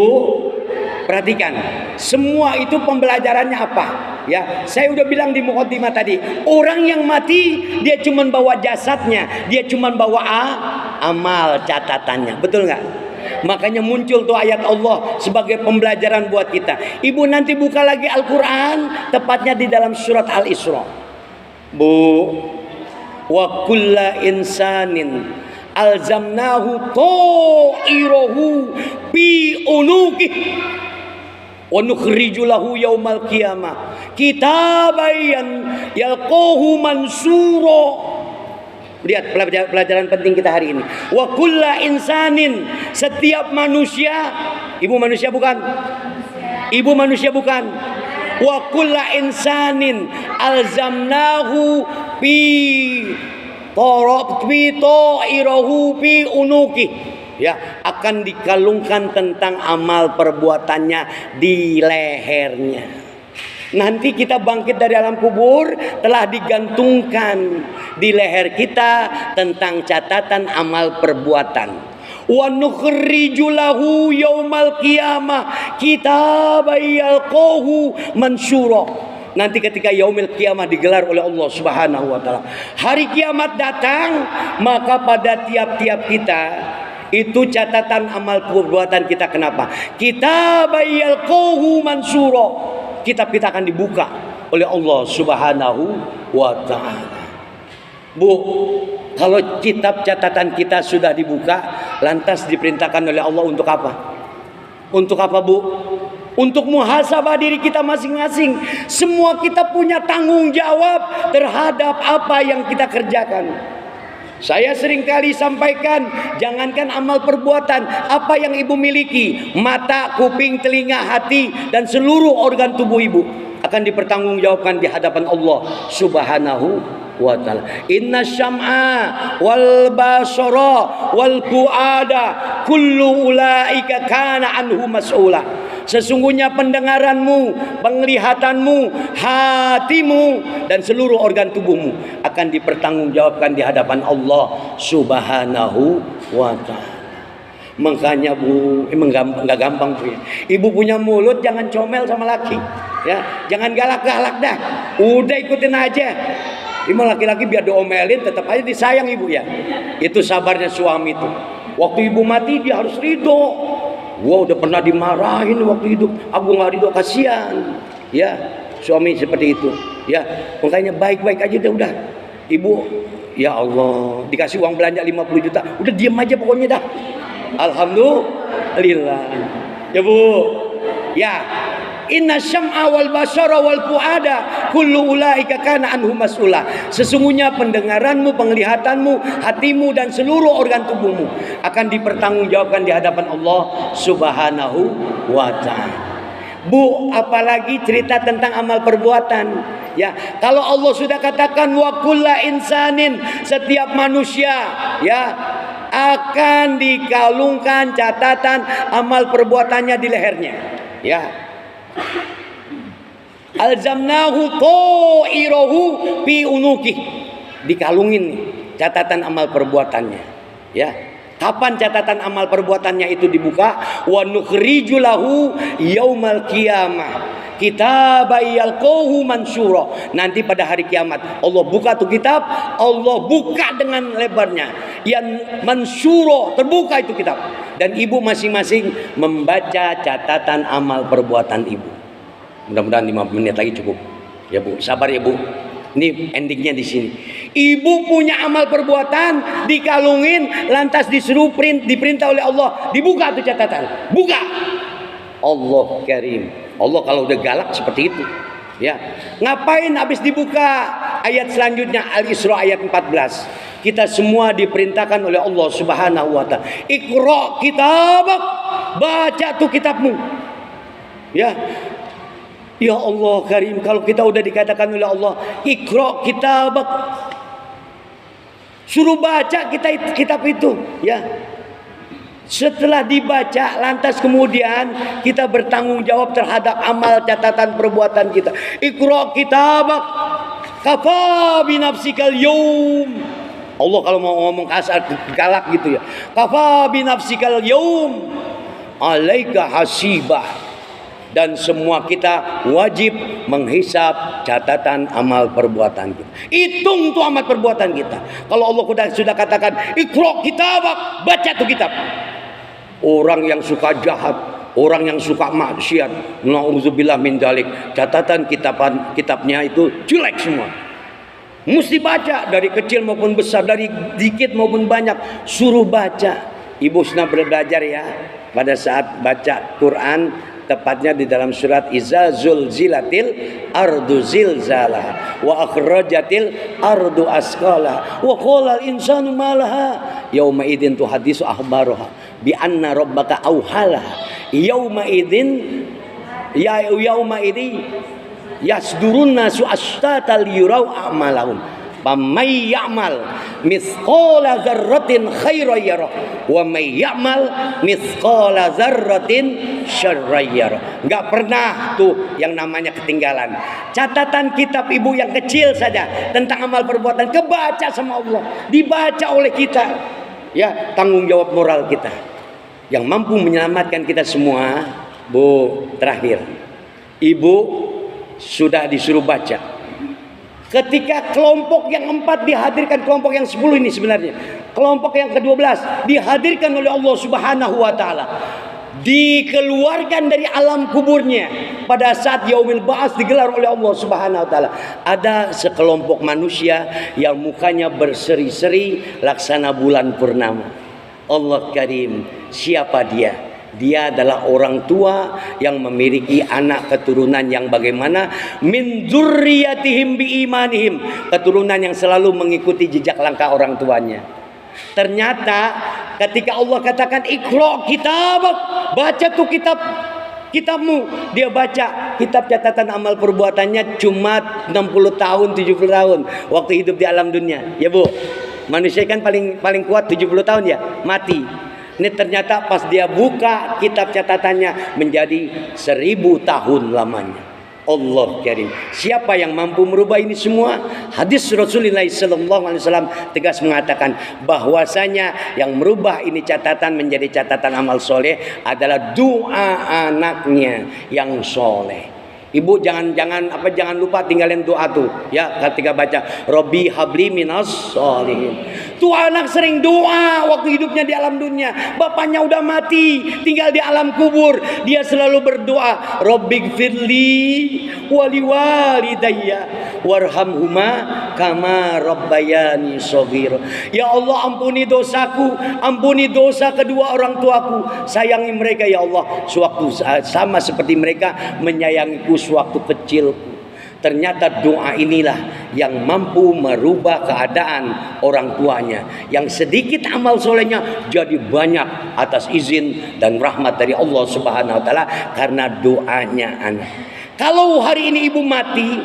perhatikan, semua itu pembelajarannya apa? Ya, saya udah bilang di muqaddimah tadi, orang yang mati dia cuman bawa jasadnya, dia cuman bawa amal catatannya, betul nggak? Makanya muncul tuh ayat Allah sebagai pembelajaran buat kita. Ibu nanti buka lagi Al-Quran, tepatnya di dalam surat Al-Isra. Bu, wa kulla insanin alzamnahu ta'irahu bi unuqih wa nukhriju lahu yaumal qiyamah kitaban yalqahu mansura. Lihat pelajaran penting kita hari ini. Wa kulla insanin, setiap manusia. Ibu manusia bukan? Ibu manusia bukan? Wa kulla insanin alzamnahu bi ta'irahu bi unuki, ya, akan dikalungkan tentang amal perbuatannya di lehernya. Nanti kita bangkit dari alam kubur, telah digantungkan di leher kita tentang catatan amal perbuatan. Wa nukhriju lahu yaumal qiyamah kitaban yalqahu mansura. Nanti ketika yaumil kiamah digelar oleh Allah Subhanahu wa taala, hari kiamat datang, maka pada tiap-tiap kita itu catatan amal perbuatan kita. Kenapa? Kitaban yalqahu mansura. Kitab kita akan dibuka oleh Allah Subhanahu wa taala. Bu, kalau kitab catatan kita sudah dibuka, lantas diperintahkan oleh Allah untuk apa? Untuk apa, Bu? Untuk muhasabah diri kita masing-masing. Semua kita punya tanggung jawab terhadap apa yang kita kerjakan. Saya seringkali sampaikan, jangankan amal perbuatan, apa yang ibu miliki, mata, kuping, telinga, hati, dan seluruh organ tubuh ibu akan dipertanggungjawabkan di hadapan Allah Subhanahu wa ta'ala. Inna syam'a wal basara wal fuada kullu ulaika kana anhu mas'ula. Sesungguhnya pendengaranmu, penglihatanmu, hatimu, dan seluruh organ tubuhmu akan dipertanggungjawabkan di hadapan Allah Subhanahu wa ta'ala. Makanya Bu, emang nggak gampang Bu ya. Ibu punya mulut, jangan comel sama laki, ya, jangan galak-galak dah. Udah ikutin aja. Emang laki-laki biar diomelin tetap aja disayang ibu ya. Itu sabarnya suami itu. Waktu ibu mati dia harus ridho. Gua udah pernah dimarahin waktu hidup, aku nggak ridho, kasihan. Ya, suami seperti itu. Ya, makanya baik-baik aja udah. Ibu, ya Allah, dikasih uang belanja 50 juta, udah diam aja pokoknya dah. Alhamdulillah. Ya Bu. Ya. Inna syam'a wal basara wal fuada kullu ulaika kana anhu mas'ula. Sesungguhnya pendengaranmu, penglihatanmu, hatimu, dan seluruh organ tubuhmu akan dipertanggungjawabkan di hadapan Allah Subhanahu wa ta'ala. Bu, apalagi cerita tentang amal perbuatan. Ya, kalau Allah sudah katakan wa kulla insanin, setiap manusia, ya, akan dikalungkan catatan amal perbuatannya di lehernya. Ya. Alzamnahu ta'irahu fi unuqih. Dikalungin catatan amal perbuatannya. Ya. Kapan catatan amal perbuatannya itu dibuka? Wa nukhriju lahu yaumal qiyamah kitaban yalqahu mansura. Nanti pada hari kiamat Allah buka tuh kitab, Allah buka dengan lebarnya. Yang mansura, terbuka itu kitab. Dan ibu masing-masing membaca catatan amal perbuatan ibu. Mudah-mudahan 5 menit lagi cukup. Ya Bu, sabar ya Bu. Ini endingnya di sini. Ibu punya amal perbuatan, dikalungin, lantas disuruh diperintah oleh Allah, dibuka tuh catatan, buka. Allah Karim. Allah kalau udah galak seperti itu. Ya, ngapain habis dibuka? Ayat selanjutnya Al-Isra ayat 14. Kita semua diperintahkan oleh Allah Subhanahu wa taala. Iqra kitabak, baca tuh kitabmu. Ya. Ya Allah Karim, kalau kita udah dikatakan oleh Allah, Iqra kitabak, suruh baca kitab itu, ya. Setelah dibaca, lantas kemudian kita bertanggung jawab terhadap amal catatan perbuatan kita. Iqra kitabak, kafa binafsikal yaum. Allah kalau mau ngomong kasar galak gitu ya. Kafa binafsikal yaum alaika hasibah. Dan semua kita wajib menghisap catatan amal perbuatan kita. Hitung tuh amal perbuatan kita. Kalau Allah sudah katakan Iqra kitabak, baca tuh kitab. Orang yang suka jahat, orang yang suka maksiat, na'udzubillah min dzalik, catatan kitabnya itu jelek semua. Mesti baca, dari kecil maupun besar, dari dikit maupun banyak, suruh baca. Ibu sudah belajar ya, pada saat baca Quran, tepatnya di dalam surat Iza zulzilatil ardu zilzalaha wa akhrajatil ardu asqalaha wa qala al insanu malaha yauma idzin tuhaddisu akhbaraha bi anna rabbaka auhalaha yauma idzin yauma idzi yasdurun nasu ashtata liyurau a'malahum May ya'mal mithqala dzarratin khairan yarah wa may ya'mal mithqala dzarratin syarran yarah. Enggak pernah tuh yang namanya ketinggalan. Catatan kitab ibu yang kecil saja tentang amal perbuatan kebaca sama Allah, dibaca oleh kita. Ya, tanggung jawab moral kita yang mampu menyelamatkan kita semua. Bu, terakhir. Ibu sudah disuruh baca. Ketika kelompok yang 4 dihadirkan, kelompok yang 10 ini sebenarnya, kelompok yang ke-12 dihadirkan oleh Allah Subhanahu wa taala, dikeluarkan dari alam kuburnya pada saat yaumil ba'ats digelar oleh Allah Subhanahu wa taala. Ada sekelompok manusia yang mukanya berseri-seri laksana bulan purnama. Allah Karim, siapa dia? Dia adalah orang tua yang memiliki anak keturunan yang bagaimana min dzurriyyatihim biimanihim, keturunan yang selalu mengikuti jejak langkah orang tuanya. Ternyata ketika Allah katakan Iqra kitabak, baca tuh kitabmu, dia baca kitab catatan amal perbuatannya cuma 60 tahun 70 tahun waktu hidup di alam dunia. Ya Bu, manusia kan paling kuat 70 tahun ya, mati. Ini ternyata pas dia buka kitab catatannya menjadi 1000 tahun lamanya. Allah Karim. Siapa yang mampu merubah ini semua? Hadis Rasulullah SAW tegas mengatakan bahwasanya yang merubah ini catatan menjadi catatan amal soleh adalah doa anaknya yang soleh. Ibu jangan lupa tinggalin doa tuh ya ketika baca Robbi habli minas sholihin. Tuh anak sering doa waktu hidupnya di alam dunia. Bapaknya udah mati, tinggal di alam kubur. Dia selalu berdoa, Robbighfirli wali walidayya warhamhuma kama rabbayani shaghira. Ya Allah, ampuni dosaku, ampuni dosa kedua orang tuaku. Sayangi mereka ya Allah, sewaktu sama seperti mereka menyayangiku sewaktu kecilku. Ternyata doa inilah yang mampu merubah keadaan orang tuanya. Yang sedikit amal solehnya jadi banyak atas izin dan rahmat dari Allah Subhanahu wa taala karena doanya anak. Kalau hari ini ibu mati,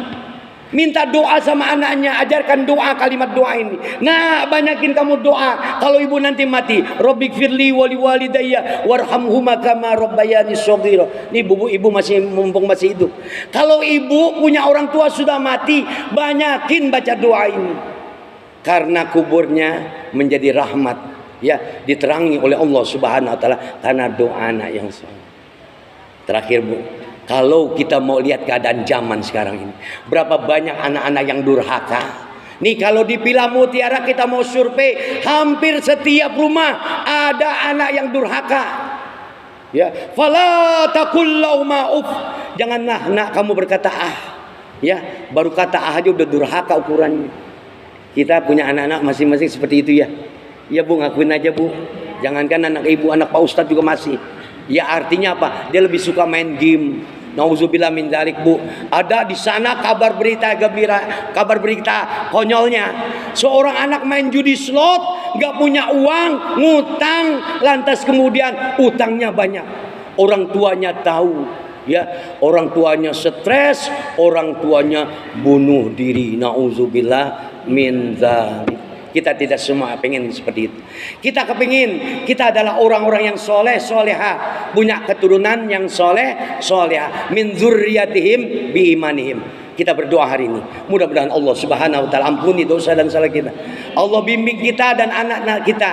minta doa sama anaknya, ajarkan doa, kalimat doa ini. Nah, banyakin kamu doa. Kalau ibu nanti mati, Robbighfirli wali walidayya warhamhuma kama rabbayani shaghira. Nih ibu mumpung masih hidup. Kalau ibu punya orang tua sudah mati, banyakin baca doa ini. Karena kuburnya menjadi rahmat, ya, diterangi oleh Allah Subhanahu wa taala karena doa anak yang soleh. Terakhir Bu, kalau kita mau lihat keadaan zaman sekarang ini, berapa banyak anak-anak yang durhaka. Nih kalau di Villa Mutiara kita mau survei, hampir setiap rumah ada anak yang durhaka. Ya, fala taqul lauma uf. Janganlah nak kamu berkata ah. Ya, baru kata A aja udah durhaka ukurannya. Kita punya anak-anak masing-masing seperti itu ya. Ya Bu, ngakuin aja Bu. Jangankan anak ibu, anak Pak Ustadz juga masih. Ya artinya apa? Dia lebih suka main game. Nauzubillah min dzalik Bu. Ada di sana kabar berita gembira, kabar berita konyolnya. Seorang anak main judi slot, nggak punya uang, ngutang, lantas kemudian utangnya banyak. Orang tuanya tahu. Ya, orang tuanya stres, orang tuanya bunuh diri. Nauzubillah min dzalik. Kita tidak semua pengen seperti itu. Kita kepingin kita adalah orang-orang yang soleh, soleha, punya keturunan yang soleh, soleha, min dzurriyyatihim bi imanihim. Kita berdoa hari ini, mudah-mudahan Allah Subhanahu wa taala ampuni dosa dan salah kita. Allah bimbing kita dan anak-anak kita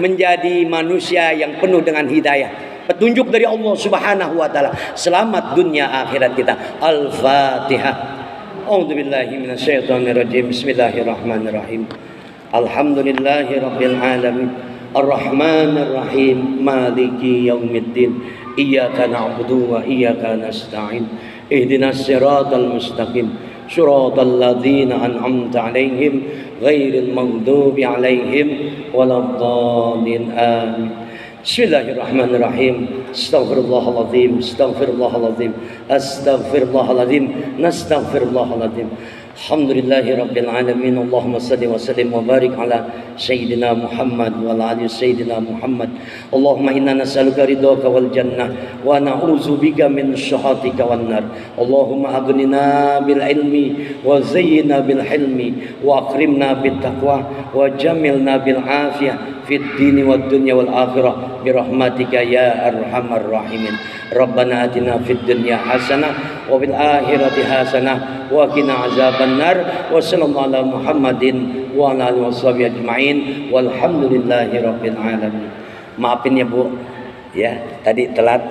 menjadi manusia yang penuh dengan hidayah, petunjuk dari Allah Subhanahu wa taala. Selamat dunia akhirat kita. Al-Fatihah. A'udzubillahi minasyaitonirrajim. Bismillahirrahmanirrahim. Alhamdulillahirabbil alamin. Arrahmanir rahim. Maliki yaumiddin. Iyyaka na'budu wa iyyaka nasta'in. Ihdinas siratal mustaqim. Shiratal ladzina an'amta 'alaihim ghairil maghdubi 'alaihim waladdallin. Amin. Bismillahirrahmanirrahim. Astaghfirullahaladzim. Astaghfirullahaladzim. Astaghfirullahaladzim. Nastaghfirullahaladzim. Alhamdulillahi rabbil alamin. Allahumma salli wa sallim wa barik ala sayyidina Muhammad wa ala ali sayyidina Muhammad. Allahumma inna nas'aluka ridhaka wal jannah wa na'udzu bika min syahhatika wan nar. Allahumma aghnina bil ilmi wa zayyina bil hilmi wa akrimna bit taqwa wa jamilna bil afiyah fid dini wad dunya wal akhirah bi rahmatika ya arhamar rahimin. Rabbana atina fid dunya hasanah wa fil akhirati hasanah wa qina azabannar. Wa sallallahu ala Muhammadin wa ala alihi washabihi ajmain walhamdulillahi rabbil alamin. Maafin ya Bu, ya tadi telat.